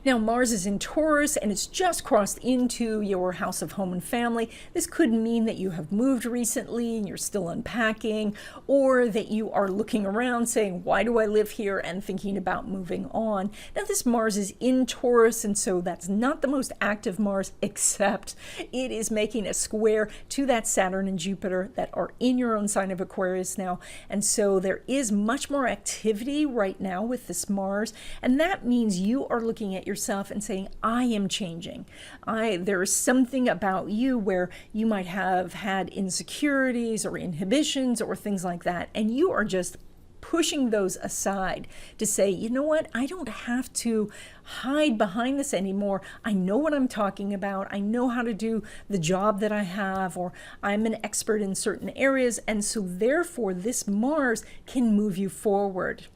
Now, Mars is in Taurus and it's just crossed into your house of home and family. This could mean that you have moved recently and you're still unpacking, or that you are looking around saying, why do I live here, and thinking about moving on. Now, this Mars is in Taurus, and so that's not the most active Mars, except it is making a square to that Saturn and Jupiter that are in your own sign of Aquarius now. And so there is much more activity right now with this Mars, and that means you are looking at yourself and saying, I am changing. There is something about you where you might have had insecurities or inhibitions or things like that, and you are just pushing those aside to say, you know what, I don't have to hide behind this anymore. I know what I'm talking about. I know how to do the job that I have, or I'm an expert in certain areas. And so therefore, this Mars can move you forward.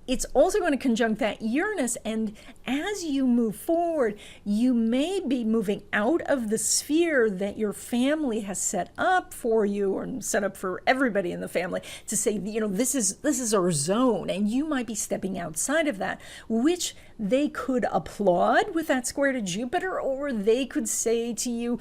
It's also going to conjunct that Uranus, and as you move forward, you may be moving out of the sphere that your family has set up for you, or set up for everybody in the family, to say, you know, this is our zone, and you might be stepping outside of that, which they could applaud with that square to Jupiter, or they could say to you,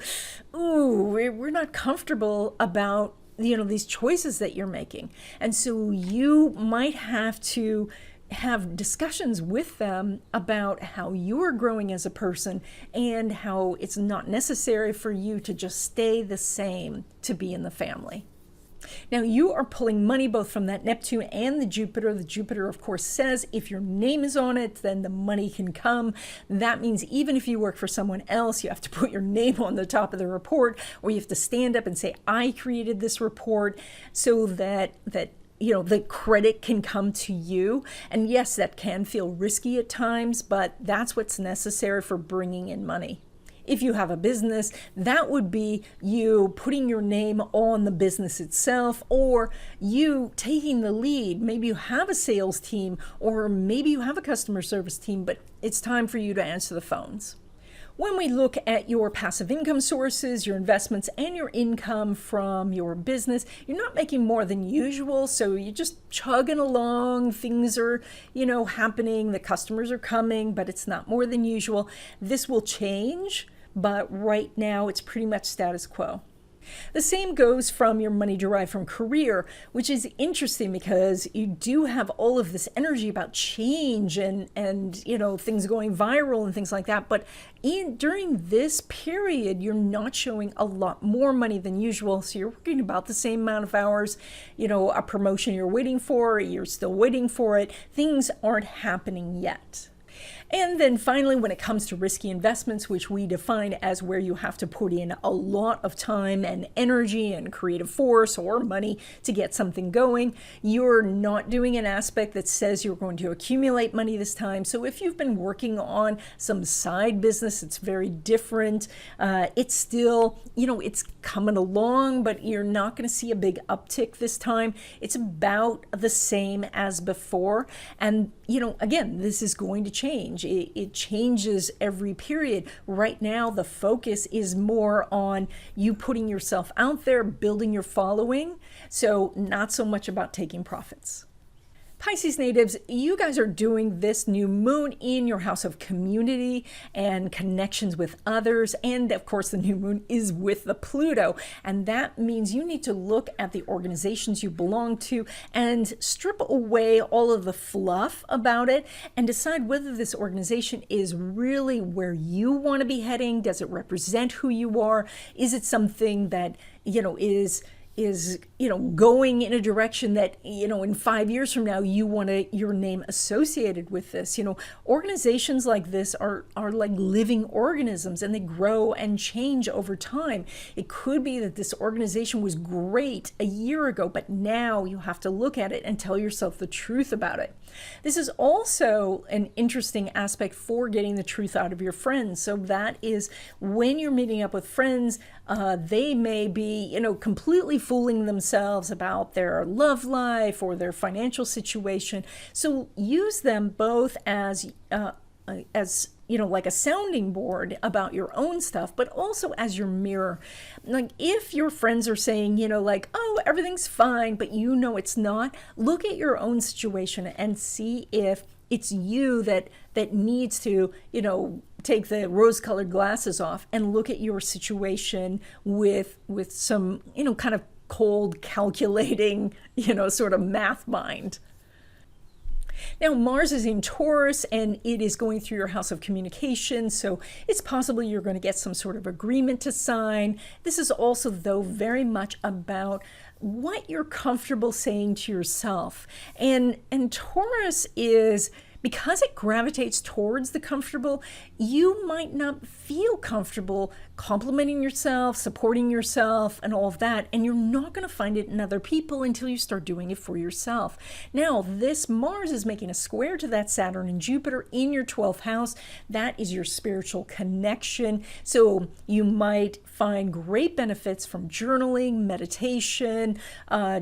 ooh, we're not comfortable about, you know, these choices that you're making. And so you might have to have discussions with them about how you're growing as a person, and how it's not necessary for you to just stay the same to be in the family. Now, you are pulling money both from that Neptune and the Jupiter. The Jupiter, of course, says if your name is on it, then the money can come. That means even if you work for someone else, you have to put your name on the top of the report, or you have to stand up and say, I created this report, so that you know, the credit can come to you. And yes, that can feel risky at times, but that's what's necessary for bringing in money. If you have a business, that would be you putting your name on the business itself, or you taking the lead. Maybe you have a sales team, or maybe you have a customer service team, but it's time for you to answer the phones. When we look at your passive income sources, your investments, and your income from your business, you're not making more than usual, so you're just chugging along. Things are, you know, happening. The customers are coming, but it's not more than usual. This will change, but right now it's pretty much status quo. The same goes from your money derived from career, which is interesting because you do have all of this energy about change and you know, things going viral and things like that. But during this period, you're not showing a lot more money than usual. So you're working about the same amount of hours. You know, a promotion you're waiting for, you're still waiting for it. Things aren't happening yet. And then finally, when it comes to risky investments, which we define as where you have to put in a lot of time and energy and creative force or money to get something going, you're not doing an aspect that says you're going to accumulate money this time. So if you've been working on some side business, it's very different. It's still, you know, it's coming along, but you're not going to see a big uptick this time. It's about the same as before. And, you know, again, this is going to change. It changes every period. Right now, the focus is more on you putting yourself out there, building your following. So not so much about taking profits. Pisces natives, you guys are doing this new moon in your house of community and connections with others. And of course, the new moon is with the Pluto. And that means you need to look at the organizations you belong to and strip away all of the fluff about it and decide whether this organization is really where you want to be heading. Does it represent who you are? Is it something that, you know, is going in a direction that, you know, in 5 years from now, you want your name associated with this. You know, organizations like this are like living organisms, and they grow and change over time. It could be that this organization was great a year ago, but now you have to look at it and tell yourself the truth about it. This is also an interesting aspect for getting the truth out of your friends. So that is when you're meeting up with friends, they may be, you know, completely fooling themselves about their love life or their financial situation. So use them both as you know, like a sounding board about your own stuff, but also as your mirror. Like if your friends are saying, you know, like, oh, everything's fine, but you know it's not, look at your own situation and see if It's you that needs to, take the rose-colored glasses off and look at your situation with some, kind of cold, calculating, sort of math mind. Now, Mars is in Taurus, and it is going through your house of communication, so it's possible you're going to get some sort of agreement to sign. This is also, though, very much about what you're comfortable saying to yourself. And Taurus is, because it gravitates towards the comfortable, you might not feel comfortable complimenting yourself, supporting yourself, and all of that, and you're not going to find it in other people until you start doing it for yourself. Now, this Mars is making a square to that Saturn and Jupiter in your 12th house. That is your spiritual connection. So you might find great benefits from journaling, meditation,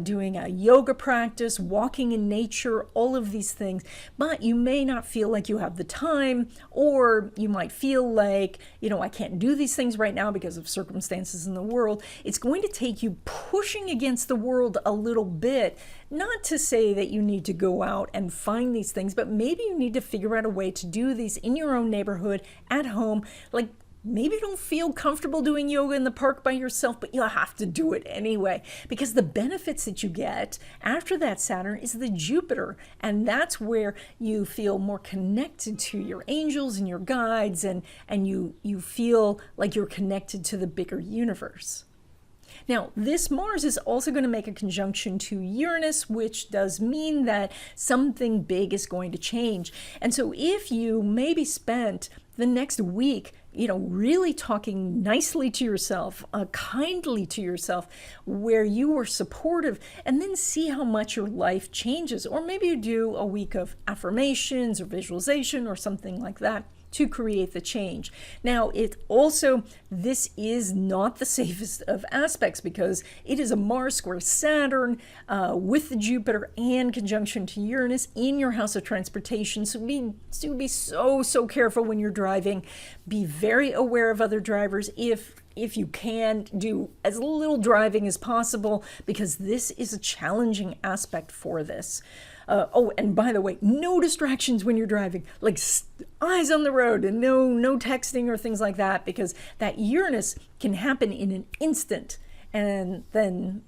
doing a yoga practice, walking in nature, all of these things. But you may not feel like you have the time, or you might feel like, I can't do these things right now because of circumstances in the world. It's going to take you pushing against the world a little bit. Not to say that you need to go out and find these things, but maybe you need to figure out a way to do these in your own neighborhood, at home. Like, maybe you don't feel comfortable doing yoga in the park by yourself, but you'll have to do it anyway, because the benefits that you get after that Saturn is the Jupiter, and that's where you feel more connected to your angels and your guides, and you feel like you're connected to the bigger universe. Now, this Mars is also going to make a conjunction to Uranus, which does mean that something big is going to change. And so if you maybe spent the next week, really talking nicely to yourself, kindly to yourself, where you were supportive, and then see how much your life changes. Or maybe you do a week of affirmations or visualization or something like that to create the change. Now, this is not the safest of aspects, because it is a Mars square Saturn with the Jupiter and conjunction to Uranus in your house of transportation. So be so careful when you're driving. Be very aware of other drivers. If you can, do as little driving as possible, because this is a challenging aspect for this. And by the way, no distractions when you're driving, like eyes on the road, and no texting or things like that, because that Uranus can happen in an instant. And then,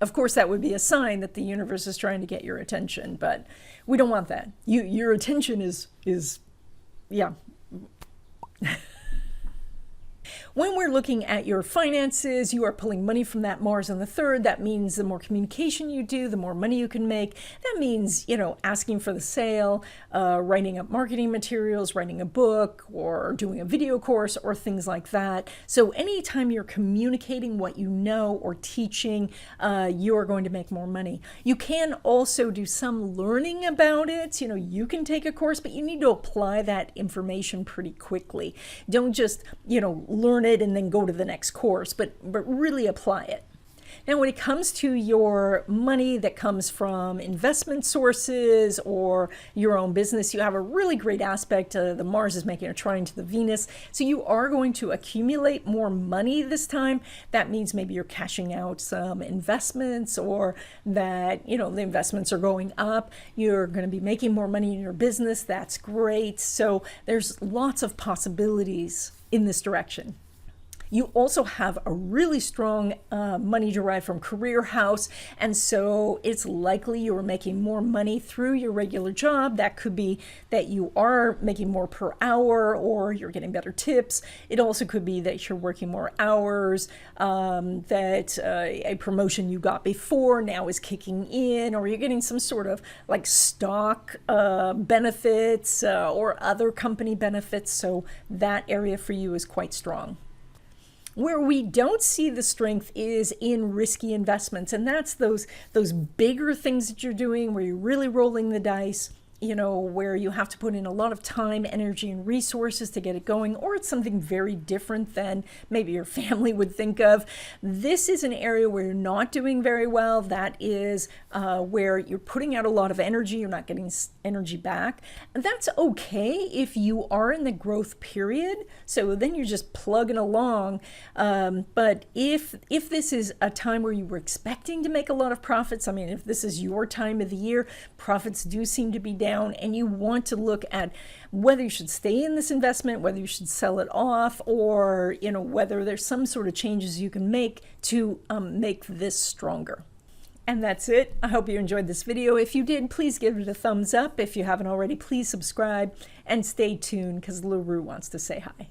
of course, that would be a sign that the universe is trying to get your attention, but we don't want that. Your attention is yeah. When we're looking at your finances, you are pulling money from that Mars on the 3rd. That means the more communication you do, the more money you can make. That means, asking for the sale, writing up marketing materials, writing a book, or doing a video course, or things like that. So anytime you're communicating what you know or teaching, you are going to make more money. You can also do some learning about it. You can take a course, but you need to apply that information pretty quickly. Don't just, learn it and then go to the next course, but really apply it. Now, when it comes to your money that comes from investment sources or your own business, you have a really great aspect. The Mars is making a trine to the Venus, so you are going to accumulate more money this time. That means maybe you're cashing out some investments, or that, the investments are going up. You're going to be making more money in your business. That's great. So there's lots of possibilities in this direction. You also have a really strong money derived from career house, and so it's likely you are making more money through your regular job. That could be that you are making more per hour, or you're getting better tips. It also could be that you're working more hours, that a promotion you got before now is kicking in, or you're getting some sort of like stock benefits or other company benefits. So that area for you is quite strong. Where we don't see the strength is in risky investments, and that's those bigger things that you're doing where you're really rolling the dice, where you have to put in a lot of time, energy, and resources to get it going, or it's something very different than maybe your family would think of. This is an area where you're not doing very well. That is where you're putting out a lot of energy, you're not getting energy back. And that's okay if you are in the growth period, so then you're just plugging along. But if this is a time where you were expecting to make a lot of profits, if this is your time of the year, profits do seem to be down. down and you want to look at whether you should stay in this investment, whether you should sell it off, or whether there's some sort of changes you can make to make this stronger. And that's it. I hope you enjoyed this video. If you did, please give it a thumbs up. If you haven't already, please subscribe and stay tuned because LaRue wants to say hi.